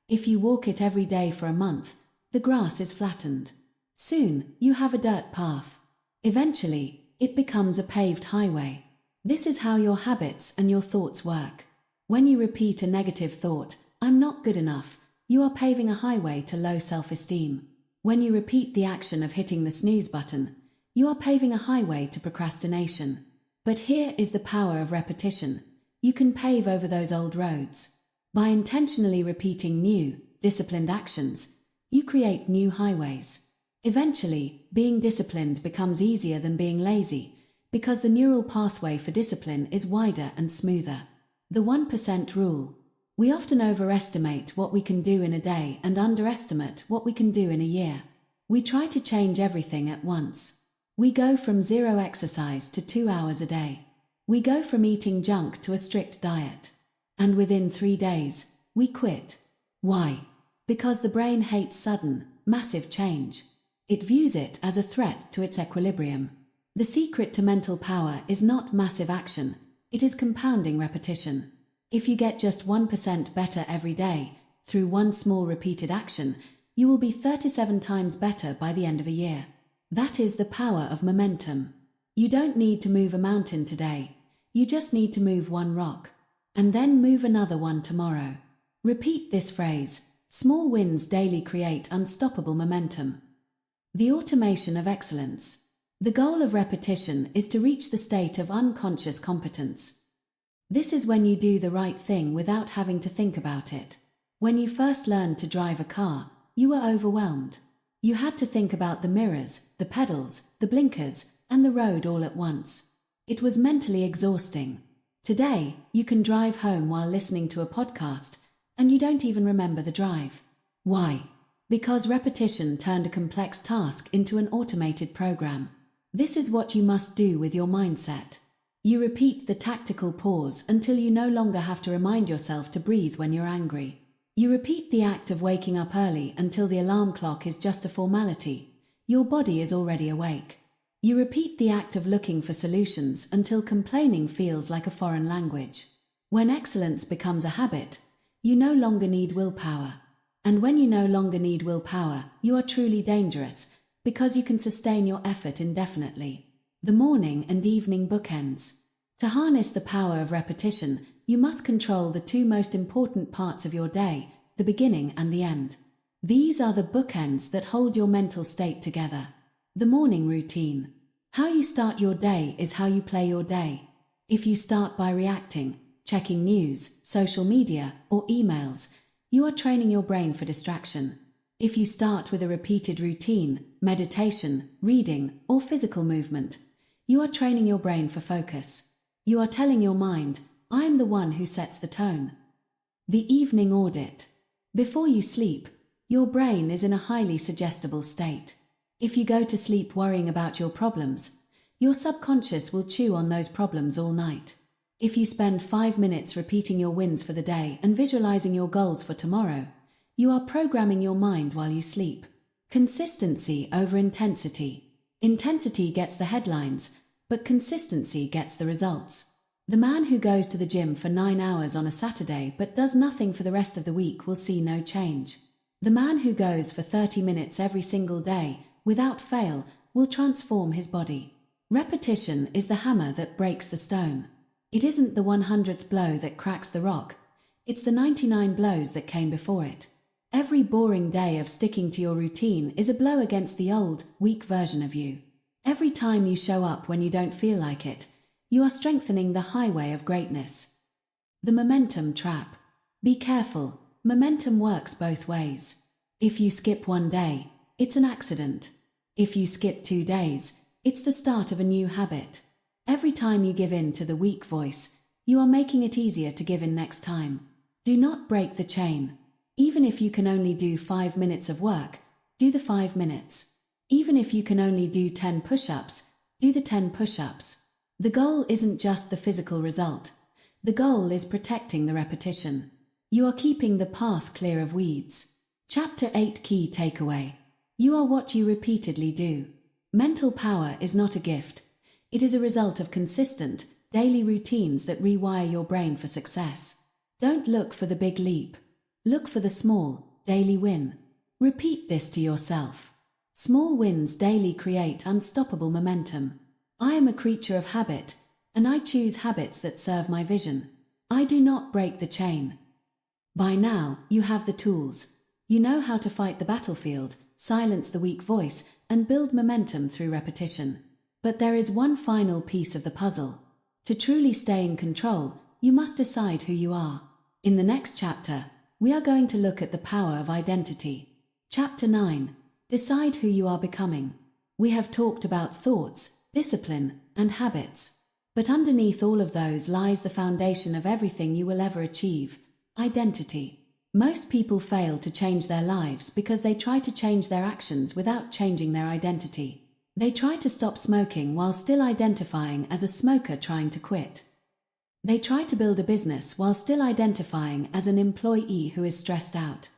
If you walk it every day for a month, the grass is flattened. Soon, you have a dirt path. Eventually, it becomes a paved highway. This is how your habits and your thoughts work. When you repeat a negative thought, I'm not good enough, you are paving a highway to low self-esteem. When you repeat the action of hitting the snooze button, you are paving a highway to procrastination. But here is the power of repetition. You can pave over those old roads. By intentionally repeating new, disciplined actions, you create new highways. Eventually, being disciplined becomes easier than being lazy, because the neural pathway for discipline is wider and smoother. The 1% rule. We often overestimate what we can do in a day and underestimate what we can do in a year. We try to change everything at once. We go from 0 exercise to 2 hours a day. We go from eating junk to a strict diet. And within 3 days, we quit. Why? Because the brain hates sudden, massive change. It views it as a threat to its equilibrium. The secret to mental power is not massive action, it is compounding repetition. If you get just 1% better every day, through one small repeated action, you will be 37 times better by the end of a year. That is the power of momentum. You don't need to move a mountain today, you just need to move one rock, and then move another one tomorrow. Repeat this phrase, small wins daily create unstoppable momentum. The automation of excellence. The goal of repetition is to reach the state of unconscious competence. This is when you do the right thing without having to think about it. When you first learned to drive a car, you were overwhelmed. You had to think about the mirrors, the pedals, the blinkers, and the road all at once. It was mentally exhausting. Today, you can drive home while listening to a podcast, and you don't even remember the drive. Why? Because repetition turned a complex task into an automated program. This is what you must do with your mindset. You repeat the tactical pause until you no longer have to remind yourself to breathe when you're angry. You repeat the act of waking up early until the alarm clock is just a formality. Your body is already awake. You repeat the act of looking for solutions until complaining feels like a foreign language. When excellence becomes a habit, you no longer need willpower. And when you no longer need willpower, you are truly dangerous, because you can sustain your effort indefinitely. The morning and evening bookends. To harness the power of repetition, you must control the 2 most important parts of your day, the beginning and the end. These are the bookends that hold your mental state together. The morning routine. How you start your day is how you play your day. If you start by reacting, checking news, social media, or emails, you are training your brain for distraction. If you start with a repeated routine, meditation, reading, or physical movement, you are training your brain for focus. You are telling your mind, I am the one who sets the tone. The evening audit. Before you sleep, your brain is in a highly suggestible state. If you go to sleep worrying about your problems, your subconscious will chew on those problems all night. If you spend 5 minutes repeating your wins for the day and visualizing your goals for tomorrow, you are programming your mind while you sleep. Consistency over intensity. Intensity gets the headlines, but consistency gets the results. The man who goes to the gym for 9 hours on a Saturday but does nothing for the rest of the week will see no change. The man who goes for 30 minutes every single day, without fail, will transform his body. Repetition is the hammer that breaks the stone. It isn't the 100th blow that cracks the rock, it's the 99 blows that came before it. Every boring day of sticking to your routine is a blow against the old, weak version of you. Every time you show up when you don't feel like it, you are strengthening the highway of greatness. The momentum trap. Be careful, momentum works both ways. If you skip one day, it's an accident. If you skip 2 days, it's the start of a new habit. Every time you give in to the weak voice, you are making it easier to give in next time. Do not break the chain. Even if you can only do 5 minutes of work, do the 5 minutes. Even if you can only do 10 push-ups, do the 10 push-ups. The goal isn't just the physical result. The goal is protecting the repetition. You are keeping the path clear of weeds. Chapter 8 Key Takeaway. You are what you repeatedly do. Mental power is not a gift. It is a result of consistent, daily routines that rewire your brain for success. Don't look for the big leap. Look for the small, daily win. Repeat this to yourself. Small wins daily create unstoppable momentum. I am a creature of habit, and I choose habits that serve my vision. I do not break the chain. By now, you have the tools. You know how to fight the battlefield, silence the weak voice, and build momentum through repetition. But there is one final piece of the puzzle. To truly stay in control, you must decide who you are. In the next chapter, we are going to look at the power of identity. Chapter 9. Decide who you are becoming. We have talked about thoughts, discipline, and habits. But underneath all of those lies the foundation of everything you will ever achieve: identity. Most people fail to change their lives because they try to change their actions without changing their identity. They try to stop smoking while still identifying as a smoker trying to quit. They try to build a business while still identifying as an employee who is stressed out.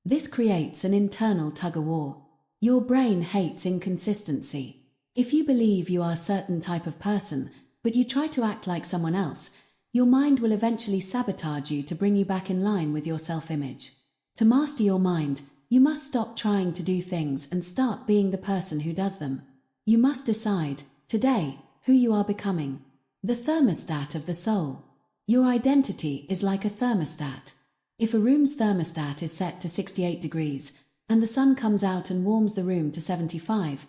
This creates an internal tug-of-war. Your brain hates inconsistency. If you believe you are a certain type of person, but you try to act like someone else, your mind will eventually sabotage you to bring you back in line with your self-image. To master your mind, you must stop trying to do things and start being the person who does them. You must decide, today, who you are becoming. The thermostat of the soul. Your identity is like a thermostat. If a room's thermostat is set to 68 degrees, and the sun comes out and warms the room to 75,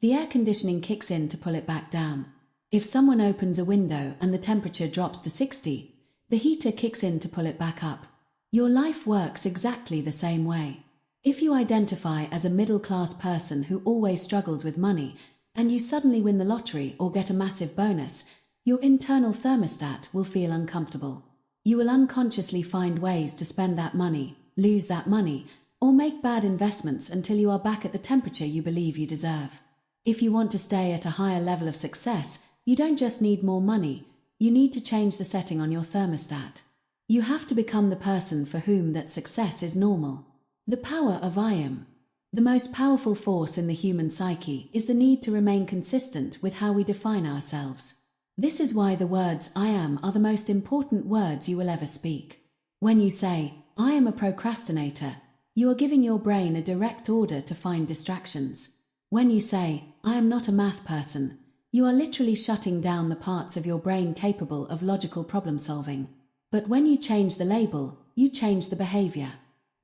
the air conditioning kicks in to pull it back down. If someone opens a window and the temperature drops to 60, the heater kicks in to pull it back up. Your life works exactly the same way. If you identify as a middle-class person who always struggles with money, and you suddenly win the lottery or get a massive bonus, your internal thermostat will feel uncomfortable. You will unconsciously find ways to spend that money, lose that money, or make bad investments until you are back at the temperature you believe you deserve. If you want to stay at a higher level of success, you don't just need more money, you need to change the setting on your thermostat. You have to become the person for whom that success is normal. The power of I am. The most powerful force in the human psyche is the need to remain consistent with how we define ourselves. This is why the words I am are the most important words you will ever speak. When you say, I am a procrastinator, you are giving your brain a direct order to find distractions. When you say, I am not a math person, you are literally shutting down the parts of your brain capable of logical problem solving. But when you change the label, you change the behavior.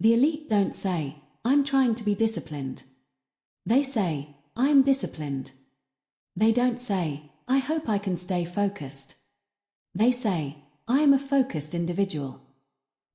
The elite don't say, I'm trying to be disciplined. They say, I am disciplined. They don't say, I hope I can stay focused. They say, I am a focused individual.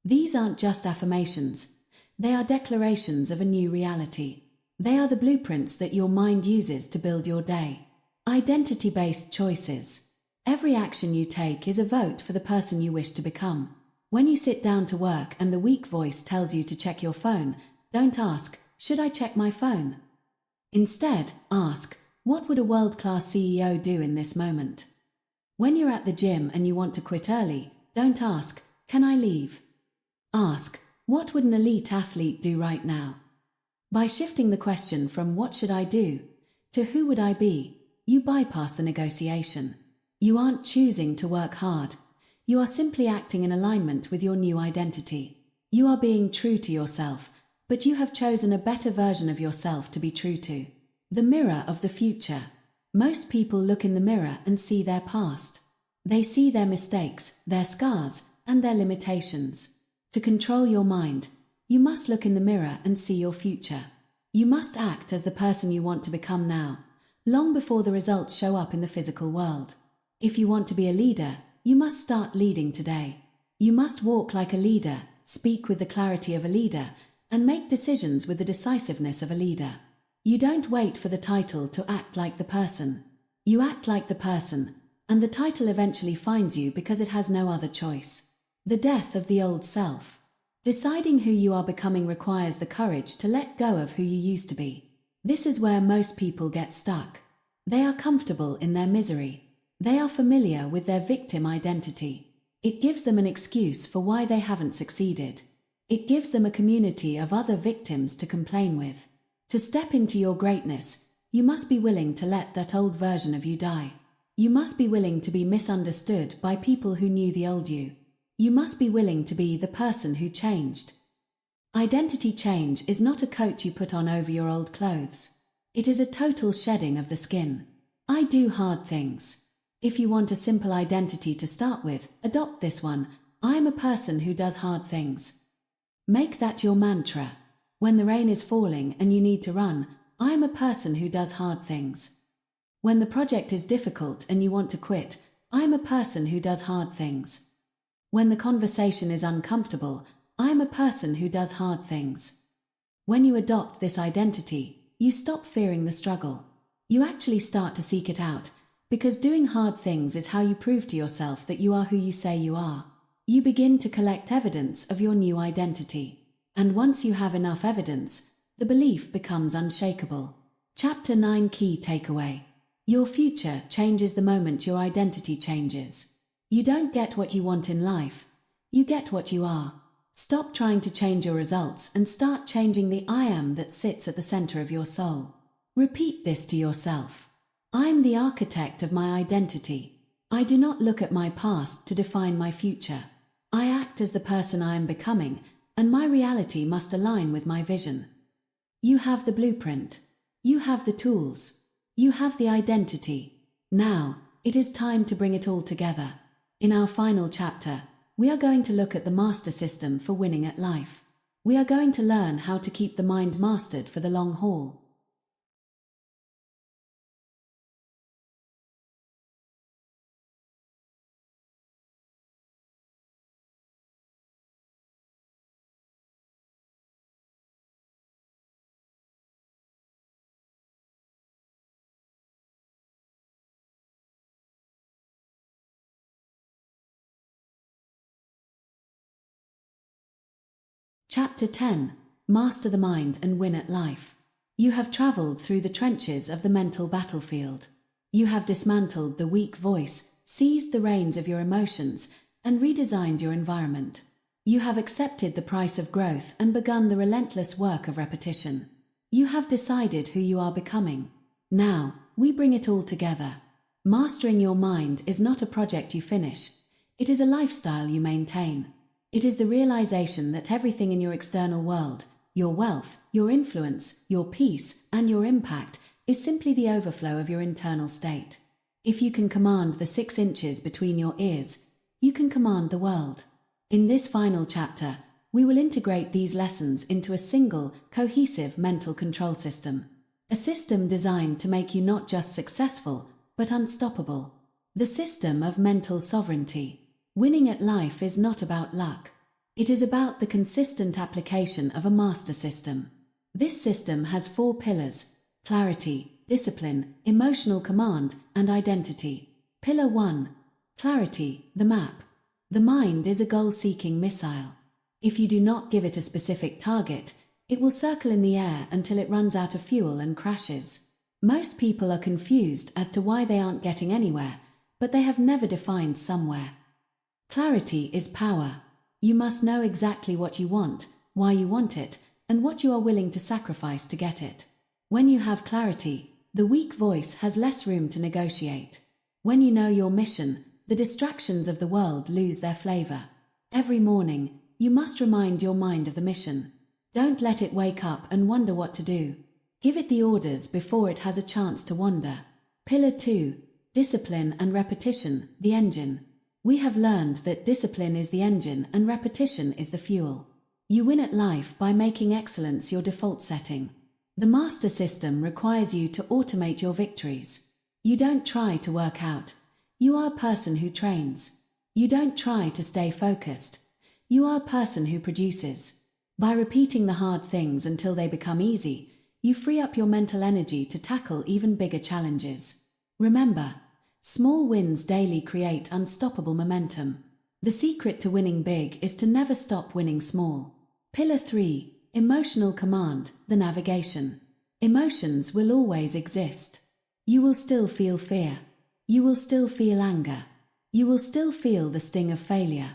These aren't just affirmations. They are declarations of a new reality. They are the blueprints that your mind uses to build your day. Identity-based choices. Every action you take is a vote for the person you wish to become. When you sit down to work and the weak voice tells you to check your phone, don't ask, "Should I check my phone?" Instead, ask, "What would a world-class CEO do in this moment?" When you're at the gym and you want to quit early, don't ask, "Can I leave?" Ask, "What would an elite athlete do right now?" By shifting the question from "What should I do?" to "Who would I be?" you bypass the negotiation. You aren't choosing to work hard. You are simply acting in alignment with your new identity. You are being true to yourself, but you have chosen a better version of yourself to be true to. The mirror of the future. Most people look in the mirror and see their past. They see their mistakes, their scars, and their limitations. To control your mind, you must look in the mirror and see your future. You must act as the person you want to become now, long before the results show up in the physical world. If you want to be a leader, you must start leading today. You must walk like a leader, speak with the clarity of a leader, and make decisions with the decisiveness of a leader. You don't wait for the title to act like the person. You act like the person, and the title eventually finds you because it has no other choice. The death of the old self. Deciding who you are becoming requires the courage to let go of who you used to be. This is where most people get stuck. They are comfortable in their misery. They are familiar with their victim identity. It gives them an excuse for why they haven't succeeded. It gives them a community of other victims to complain with. To step into your greatness, you must be willing to let that old version of you die. You must be willing to be misunderstood by people who knew the old you. You must be willing to be the person who changed. Identity change is not a coat you put on over your old clothes. It is a total shedding of the skin. I do hard things. If you want a simple identity to start with, adopt this one. I am a person who does hard things. Make that your mantra. When the rain is falling and you need to run, I am a person who does hard things. When the project is difficult and you want to quit, I am a person who does hard things. When the conversation is uncomfortable, I am a person who does hard things. When you adopt this identity, you stop fearing the struggle. You actually start to seek it out, because doing hard things is how you prove to yourself that you are who you say you are. You begin to collect evidence of your new identity. And once you have enough evidence, the belief becomes unshakable. Chapter 9 Key Takeaway. Your future changes the moment your identity changes. You don't get what you want in life. You get what you are. Stop trying to change your results and start changing the I am that sits at the center of your soul. Repeat this to yourself. I am the architect of my identity. I do not look at my past to define my future. I act as the person I am becoming, and my reality must align with my vision. You have the blueprint. You have the tools. You have the identity. Now, it is time to bring it all together. In our final chapter, we are going to look at the master system for winning at life. We are going to learn how to keep the mind mastered for the long haul. Chapter 10. Master the mind and win at life. You have traveled through the trenches of the mental battlefield. You have dismantled the weak voice, seized the reins of your emotions, and redesigned your environment. You have accepted the price of growth and begun the relentless work of repetition. You have decided who you are becoming. Now, we bring it all together. Mastering your mind is not a project you finish. It is a lifestyle you maintain. It is the realization that everything in your external world, your wealth, your influence, your peace, and your impact, is simply the overflow of your internal state. If you can command the 6 inches between your ears, you can command the world. In this final chapter, we will integrate these lessons into a single, cohesive mental control system. A system designed to make you not just successful, but unstoppable. The system of mental sovereignty. Winning at life is not about luck. It is about the consistent application of a master system. This system has 4 pillars: clarity, discipline, emotional command, and identity. Pillar 1. Clarity, the map. The mind is a goal-seeking missile. If you do not give it a specific target, it will circle in the air until it runs out of fuel and crashes. Most people are confused as to why they aren't getting anywhere, but they have never defined somewhere. Clarity is power. You must know exactly what you want, why you want it, and what you are willing to sacrifice to get it. When you have clarity, the weak voice has less room to negotiate. When you know your mission, the distractions of the world lose their flavor. Every morning, you must remind your mind of the mission. Don't let it wake up and wonder what to do. Give it the orders before it has a chance to wander. Pillar 2. Discipline and repetition, the engine. We have learned that discipline is the engine and repetition is the fuel. You win at life by making excellence your default setting. The master system requires you to automate your victories. You don't try to work out. You are a person who trains. You don't try to stay focused. You are a person who produces. By repeating the hard things until they become easy, you free up your mental energy to tackle even bigger challenges. Remember, small wins daily create unstoppable momentum. The secret to winning big is to never stop winning small. Pillar 3. Emotional command, the navigation. Emotions will always exist. You will still feel fear. You will still feel anger. You will still feel the sting of failure.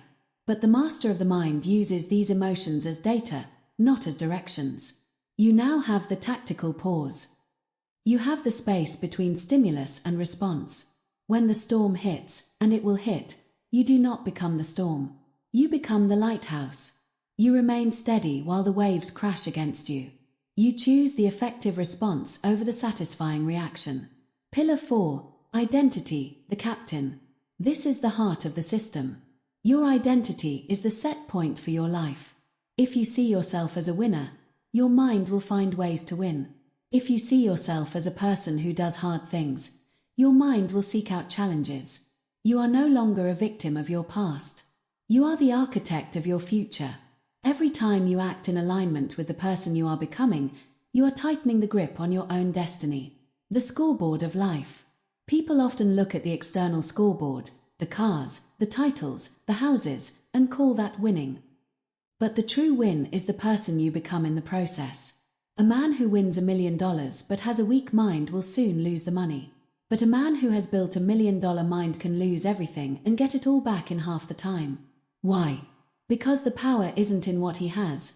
But the master of the mind uses these emotions as data, not as directions. You now have the tactical pause. You have the space between stimulus and response. When the storm hits, and it will hit, you do not become the storm. You become the lighthouse. You remain steady while the waves crash against you. You choose the effective response over the satisfying reaction. Pillar 4. Identity, the captain. This is the heart of the system. Your identity is the set point for your life. If you see yourself as a winner, your mind will find ways to win. If you see yourself as a person who does hard things, your mind will seek out challenges. You are no longer a victim of your past. You are the architect of your future. Every time you act in alignment with the person you are becoming, you are tightening the grip on your own destiny. The scoreboard of life. People often look at the external scoreboard, the cars, the titles, the houses, and call that winning. But the true win is the person you become in the process. A man who wins $1 million but has a weak mind will soon lose the money. But a man who has built $1 million mind can lose everything and get it all back in half the time. Why? Because the power isn't in what he has.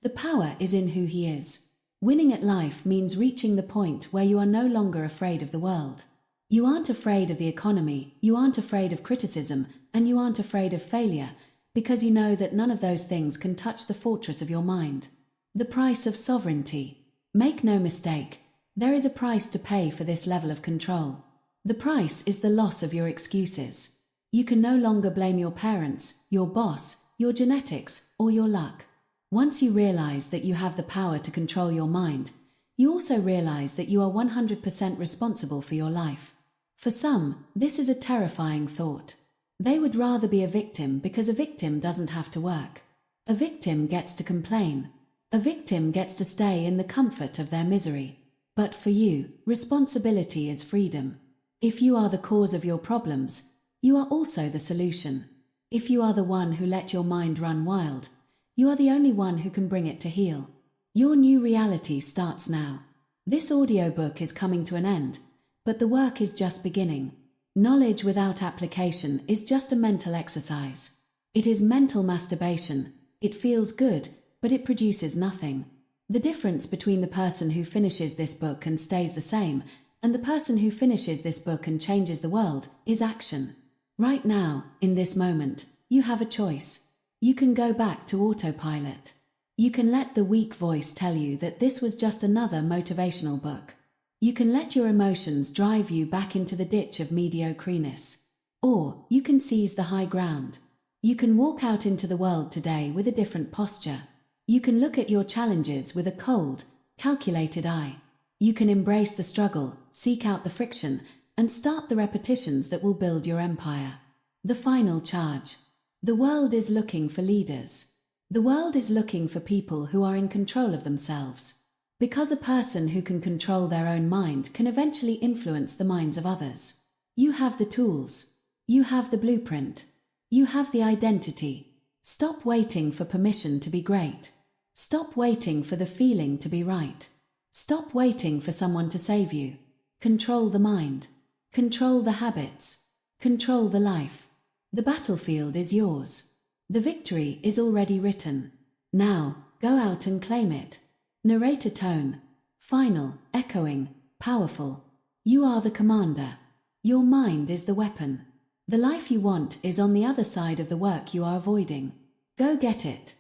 The power is in who he is. Winning at life means reaching the point where you are no longer afraid of the world. You aren't afraid of the economy, you aren't afraid of criticism, and you aren't afraid of failure, because you know that none of those things can touch the fortress of your mind. The price of sovereignty. Make no mistake, there is a price to pay for this level of control. The price is the loss of your excuses. You can no longer blame your parents, your boss, your genetics, or your luck. Once you realize that you have the power to control your mind, you also realize that you are 100% responsible for your life. For some, this is a terrifying thought. They would rather be a victim because a victim doesn't have to work. A victim gets to complain. A victim gets to stay in the comfort of their misery. But for you, responsibility is freedom. If you are the cause of your problems, you are also the solution. If you are the one who let your mind run wild, you are the only one who can bring it to heal. Your new reality starts now. This audiobook is coming to an end, but the work is just beginning. Knowledge without application is just a mental exercise. It is mental masturbation. It feels good, but it produces nothing. The difference between the person who finishes this book and stays the same, and the person who finishes this book and changes the world, is action. Right now, in this moment, you have a choice. You can go back to autopilot. You can let the weak voice tell you that this was just another motivational book. You can let your emotions drive you back into the ditch of mediocreness. Or you can seize the high ground. You can walk out into the world today with a different posture. You can look at your challenges with a cold, calculated eye. You can embrace the struggle, seek out the friction, and start the repetitions that will build your empire. The final charge. The world is looking for leaders. The world is looking for people who are in control of themselves. Because a person who can control their own mind can eventually influence the minds of others. You have the tools. You have the blueprint. You have the identity. Stop waiting for permission to be great. Stop waiting for the feeling to be right. Stop waiting for someone to save you. Control the mind. Control the habits. Control the life. The battlefield is yours. The victory is already written. Now, go out and claim it. Narrator tone. Final, echoing, powerful. You are the commander. Your mind is the weapon. The life you want is on the other side of the work you are avoiding. Go get it.